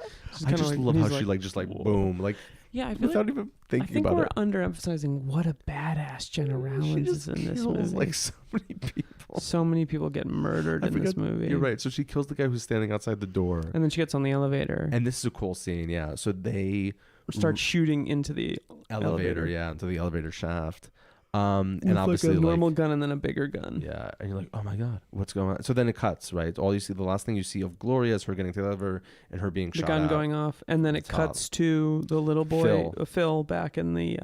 I just
like,
love how
he's
she like just like
whoa.
boom, like
Yeah, I feel
without
like,
even
I
thinking
think
about
we're
it.
underemphasizing what a badass Jenna Rollins is in this
kills,
movie.
like so many people.
So many people get murdered
I
in this
forgot-
movie.
You're right. So she kills the guy who's standing outside the door.
And then she gets on the elevator
And this is a cool scene, yeah. So they
start shooting into the
elevator, yeah, into the elevator shaft. And
with
obviously,
like a normal
like,
gun and then a bigger gun.
yeah, and you're like, oh my god, what's going on? So then it cuts, right? All you see, the last thing you see of Gloria is her getting to the elevator and her being
The
shot
gun
at.
going off, and then it
Top.
cuts to the little boy, Phil back in the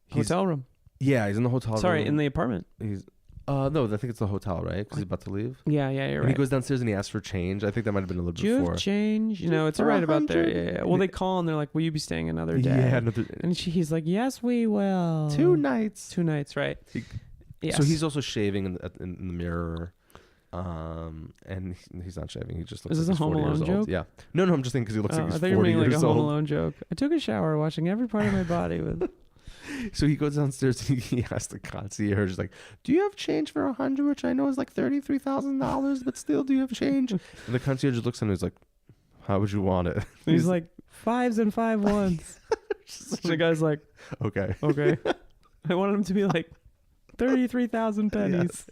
He's-
hotel room.
Yeah, he's in the hotel
Sorry,
room.
in the apartment.
He's no, I think it's the hotel, right? Because he's about to leave.
Yeah, you're
And
right.
he goes downstairs and he asks for change. I think that might have been a little
Do
bit
you
before.
have change? You know, it's
For
right about there.
100?
Yeah. Well, they call and they're like, "Will you be staying another day?"
Yeah,
And he's like, "Yes, we will."
2 nights.
2 nights, right? Yes.
So he's also shaving in the mirror, and he's not shaving. He just looks.
Is
like
this a
he's
Home
40 years
Alone
old.
joke?
Yeah. No, I'm just thinking because he looks like
I
he's
thought you
40
were making like
years
a Home
old.
Alone joke. I took a shower watching every part of my body with.
So he goes downstairs and he asks the concierge, like, "Do you have change for 100?" Which I know is like $33,000, but still, do you have change? And the concierge looks at him and he's like, "How would you want it?"
And he's like 5s and 5 1s. And the guy's like,
"Okay."
"Okay." I wanted him to be like 33,000 pennies.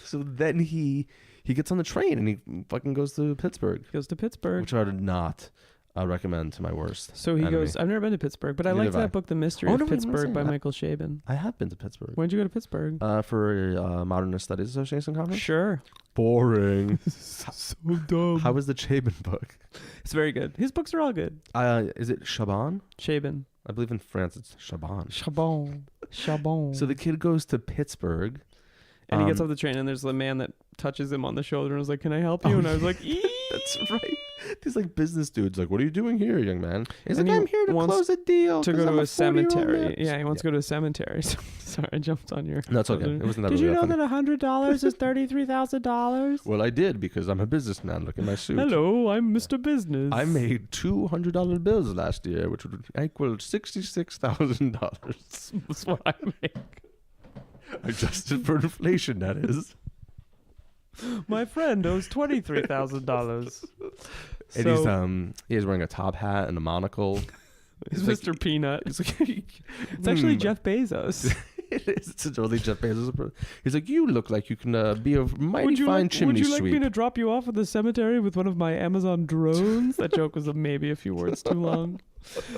So then he gets on the train and he fucking goes to Pittsburgh,
Goes to Pittsburgh.
which I would not recommend to my worst.
So he
enemy.
goes. I've never been to Pittsburgh, but I
Neither
liked
have I.
that book, The Mystery
Oh,
of
no, wait, I'm not
Pittsburgh
saying
by
that.
Michael Chabon.
I have been to Pittsburgh.
When'd you go to Pittsburgh?
For Modernist Studies Association conference.
Sure.
Boring.
So dumb.
How was the Chabon book?
It's very good. His books are all good.
Is it Chabon?
Chabon.
I believe in France it's Chabon.
Chabon.
So the kid goes to Pittsburgh.
And he gets off the train and there's a man that touches him on the shoulder and was like, "Can I help you?" And I was like, "Eee!"
That's right. These like business dudes, like, what are you doing here, young man? He's
And
like,
he
I'm here to
wants
close a deal.
to go to a
40-year-old
cemetery.
man.
Yeah, he wants to go to a cemetery. Sorry, I jumped on your.
No, it's okay. It wasn't that
Did
really
you know
funny.
that $100 is $33,000?
Well, I did because I'm a businessman. Look at my suit.
Hello, I'm Mr. Business.
I made $200 bills last year, which would equal $66,000.
That's what I make.
Adjusted for inflation, that is.
My friend owes $23,000.
And he's wearing a top hat and a monocle.
He's
like-
Mr. Peanut.
It's like,
It's actually Jeff Bezos.
It is. It's totally Jeff Bezos. He's like, you look like you can be a mighty
Would you
fine
like,
chimney
would you like
sweep.
me to drop you off at the cemetery with one of my Amazon drones? That joke was maybe a few words too long.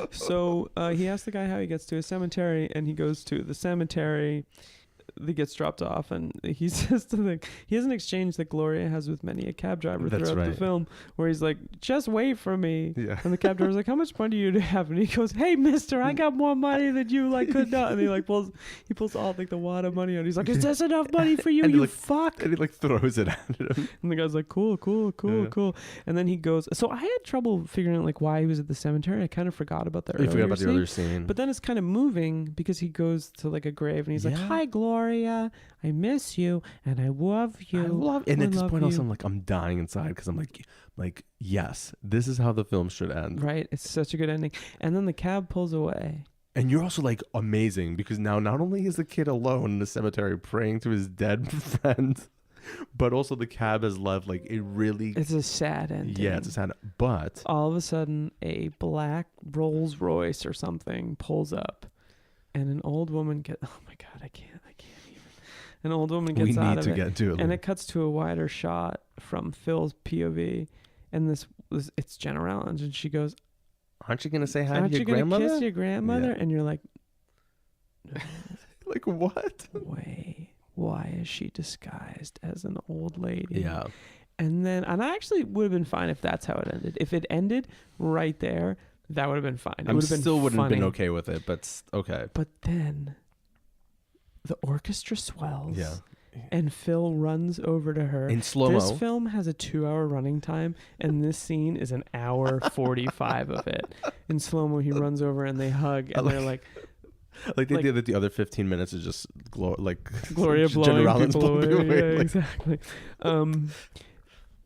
So he asks the guy how he gets to a cemetery, and he goes to the cemetery. He gets dropped off, and he says to he has an exchange that Gloria has with many a cab driver
That's
throughout the
right.
film, where he's like, "Just wait for me."
Yeah.
And the cab driver's like, "How much money do you have?" And he goes, "Hey, mister, I got more money than you could not." And he pulls all the wad of money out. He's like, "Is this enough money for you,
And he,
you fuck?"
And he throws it at him.
And the guy's like, cool.
Yeah.
And then he goes, so I had trouble figuring out why he was at the cemetery. I kind of forgot about that.
You forgot about the earlier scene.
But then it's kind of moving because he goes to a grave and he's like, "Hi, Gloria. I miss you and I love you."
And
I
at this
love
point,
you.
also, I'm dying inside because I'm like, yes, this is how the film should end.
Right. It's such a good ending. And then the cab pulls away.
And you're also like amazing because now not only is the kid alone in the cemetery praying to his dead friend, but also the cab has left
It's a sad ending.
Yeah, it's a sad. But
all of a sudden, a black Rolls Royce or something pulls up, and an old woman oh my God, I can't even. An old woman gets out of it.
Get to it.
And it cuts to a wider shot from Phil's POV, and it's Jenna Rollins, and she goes,
"Aren't you gonna say hi to
"Aren't
your
you gonna
grandmother?"
kiss your grandmother?
Yeah.
And you're like,
Like what?
why is she disguised as an old lady?
Yeah.
And I actually would have been fine if that's how it ended. If it ended right there, that would have been fine. It
I
would have been
still wouldn't have
funny.
been okay with it, but okay.
But then the orchestra swells.
Yeah.
And Phil runs over to her.
In slow-mo.
This film has a 2-hour running time, and this scene is an hour 45 of it. In slow-mo, he runs over and they hug, and they're like...
Like they did that the other 15 minutes is just Gloria
Gloria blowing
Rollins
people away.
blowing away.
Yeah, exactly.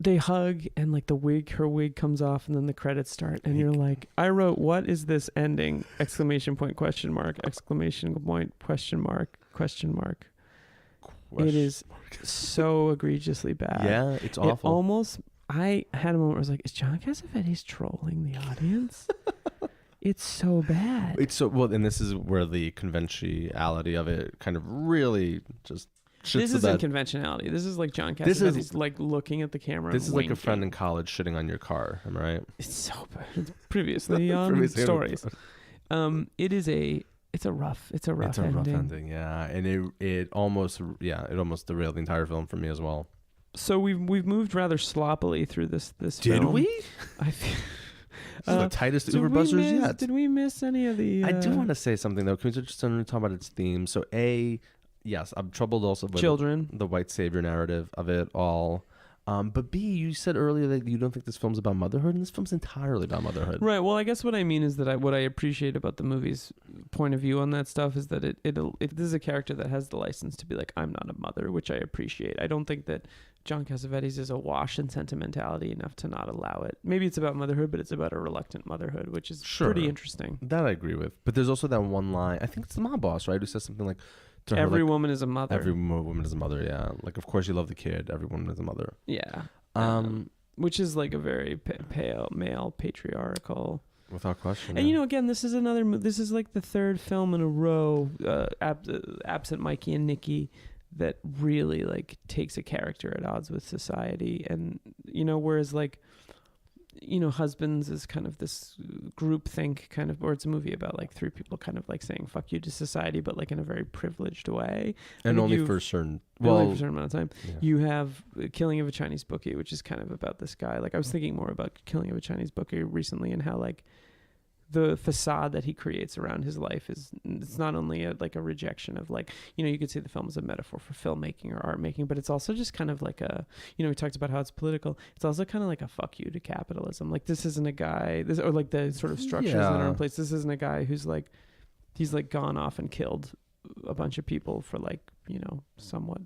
They hug, and her wig comes off, and then the credits start, and you're like, I wrote, "What is this ending?" ! Question mark. ! Question mark. It is so egregiously bad.
Yeah, it's awful.
I had a moment where I was like, is John Cassavetes trolling the audience? It's so bad.
It's so well, and this is where the conventionality of it kind of really just shits
This
the
isn't
bed.
conventionality. This is like John
This
Cassavetes
is-
looking at the camera.
This
and
is like a
winking.
friend in college shitting on your car. Am I right?
It's so bad. It's previously on
Previously on-
stories. It's a rough ending.
Yeah, and it almost derailed the entire film for me as well.
So we've moved rather sloppily through this
Did
film.
we?
I feel.
This is the tightest
Did
Uber
we
Busters
miss-
yet.
Did we miss any of the?
I do want to say something though. Can we just talk about its theme? So yes, I'm troubled also with
children.
the white savior narrative of it all. But B, you said earlier that you don't think this film's about motherhood, and this film's entirely about motherhood.
Right. Well, I guess what I mean is that what I appreciate about the movie's point of view on that stuff is that if this is a character that has the license to be like, I'm not a mother, which I appreciate. I don't think that John Cassavetes is awash in sentimentality enough to not allow it. Maybe it's about motherhood, but it's about a reluctant motherhood, which is pretty interesting.
That I agree with. But there's also that one line, I think it's the mob boss, right, who says something like, to her,
Every
like,
woman is a mother.
every woman is a mother, yeah. Like, of course you love the kid. Every woman is a mother.
Yeah. Which is like a very pale male patriarchal.
Without question.
And
yeah.
again, this is this is like the third film in a row, absent Mikey and Nicky, that really like takes a character at odds with society. And whereas like Husbands is kind of this group think kind of, or it's a movie about like three people kind of like saying fuck you to society, but like in a very privileged way.
And only for a certain
amount of time.
Yeah.
You have Killing of a Chinese Bookie, which is kind of about this guy. Like I was thinking more about Killing of a Chinese Bookie recently, and how like the facade that he creates around his life it's not only a rejection of like, you could say the film is a metaphor for filmmaking or art making, but it's also just kind of like a, we talked about how it's political. It's also kind of like a fuck you to capitalism. Like this isn't a guy, or like the sort of structures that are in place. This isn't a guy who's like, he's like gone off and killed a bunch of people for like, somewhat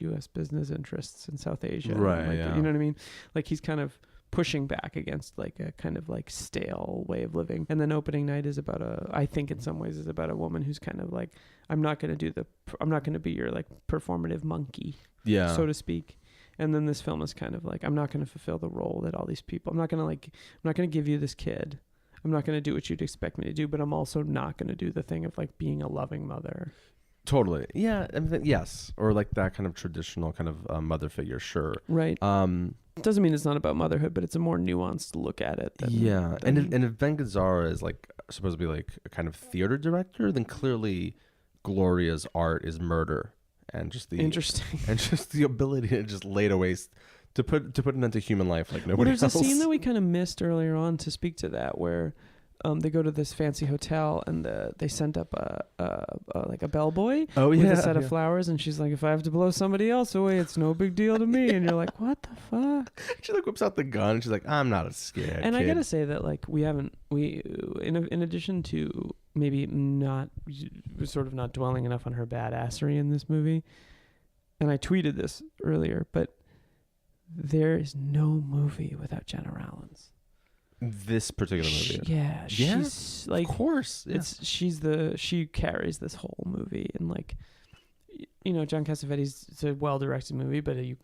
U.S. business interests in South Asia.
Right.
Like, you know what I mean? Like he's kind of pushing back against like a kind of like stale way of living. And then opening night is about I think in some ways is about a woman who's kind of like, I'm not going to be your like performative monkey, so to speak. And then this film is kind of like, I'm not going to fulfill the role that all these people, I'm not going to give you this kid. I'm not going to do what you'd expect me to do, but I'm also not going to do the thing of like being a loving mother.
Totally. Yeah. I mean, yes. Or like that kind of traditional kind of mother figure. Sure.
Right. Doesn't mean it's not about motherhood, but it's a more nuanced look at it.
And if Ben Gazzara is like supposed to be like a kind of theater director, then clearly Gloria's art is murder and just the
interesting
and just the ability to just lay to waste to put an end to human life like nobody else.
There's a scene that we kind of missed earlier on to speak to that where they go to this fancy hotel and they sent up like a bellboy with a set of flowers, and she's like, if I have to blow somebody else away, it's no big deal to me. And you're like, what the fuck?
She like whips out the gun and she's like, I'm not scared.
And
kid.
I gotta say that like we in addition to maybe not sort of not dwelling enough on her badassery in this movie, and I tweeted this earlier, but there is no movie without Jenna Rollins.
This particular movie.
She's like,
of course.
She carries this whole movie, and like, John Cassavetes, it's a well-directed movie, but you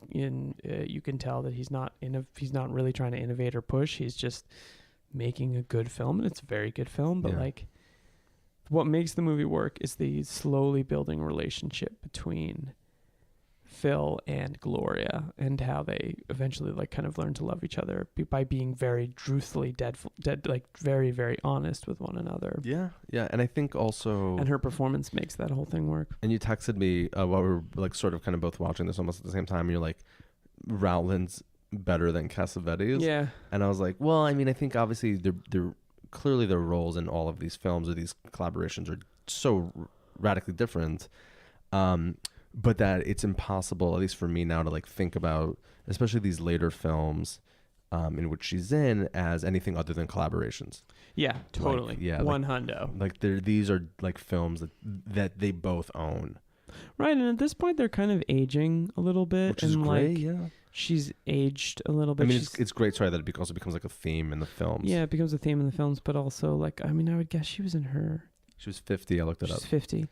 can tell that he's not really trying to innovate or push. He's just making a good film, and it's a very good film. But like, what makes the movie work is the slowly building relationship between Phil and Gloria, and how they eventually like kind of learn to love each other by being very truthfully dead like very, very honest with one another. Yeah.
And I think also,
and her performance makes that whole thing work.
And you texted me while we were like sort of kind of both watching this almost at the same time, and you're like, Rollins better than Cassavetes.
Yeah.
And I was like, well, I mean, I think obviously they're clearly their roles in all of these films or these collaborations are so radically different. But that it's impossible, at least for me now, to like think about, especially these later films in which she's in, as anything other than collaborations.
Yeah, totally.
Like,
one hundo.
Like these are like films that they both own.
Right, and at this point they're kind of aging a little bit,
which is
and
great.
Like,
yeah,
she's aged a little bit.
I mean, it's great. Sorry, that it also becomes like a theme in the films.
Yeah, it becomes a theme in the films, but also like, I mean, I would guess she was
50. I looked it up.
She's 50.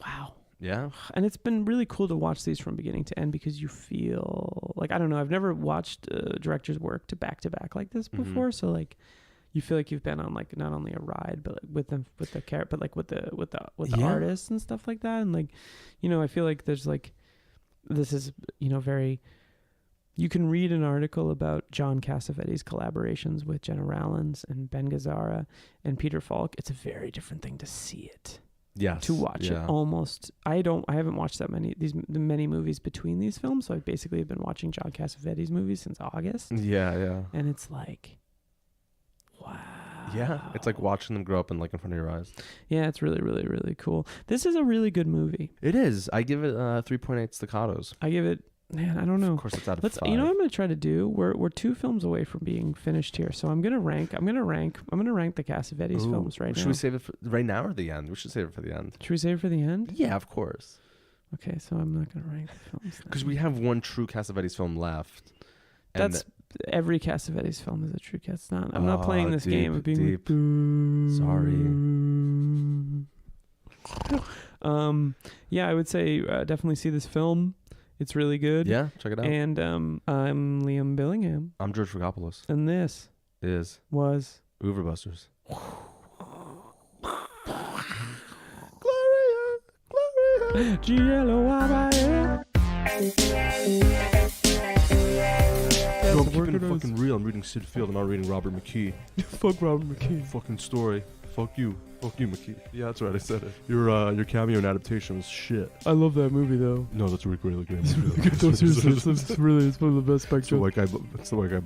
Wow.
Yeah.
And it's been really cool to watch these from beginning to end, because you feel like, I don't know, I've never watched directors work to back like this before. So like, you feel like you've been on like not only a ride, but like with the character, but like with the artists and stuff like that. And like, I feel like there's like, this is, very, you can read an article about John Cassavetes' collaborations with Jenna Rollins and Ben Gazzara and Peter Falk. It's a very different thing to see it.
Yes.
To watch it almost. I haven't watched many movies between these films, so I basically have been watching John Cassavetes movies since August.
Yeah.
And it's like, wow.
Yeah, it's like watching them grow up in front of your eyes. Yeah,
it's really, really, really cool. This is a really good movie.
It is. I give it 3.8 staccatos.
I give it, man, I don't know.
Of course, it's out of 5.
You know what I'm going to try to do? We're 2 films away from being finished here, so I'm going to rank the Cassavetes films right now.
Should we save it for right now or the end? We should save it for the end.
Should we save it for the end?
Yeah, of course.
Okay, so I'm not going to rank the films.
Because we have one true Cassavetes film left.
That's every Cassavetes film is a true Cass. I'm not playing this game of being
deep.
Sorry. Yeah, I would say definitely see this film. It's really good.
Yeah, check it out.
And I'm Liam Billingham.
I'm George Fragopoulos.
And this was
Uverbusters. Gloria,
Gloria.
Yo, I'm keeping it fucking real. I'm reading Sid Field. I'm not reading Robert McKee.
Fuck Robert McKee.
Fucking story. Fuck you, McKee. Yeah, that's right. I said it. Your cameo and adaptation was shit.
I love that movie though.
No, that's a really good movie.
It's really good. It's one of the best Spectrum.
It's the white guy.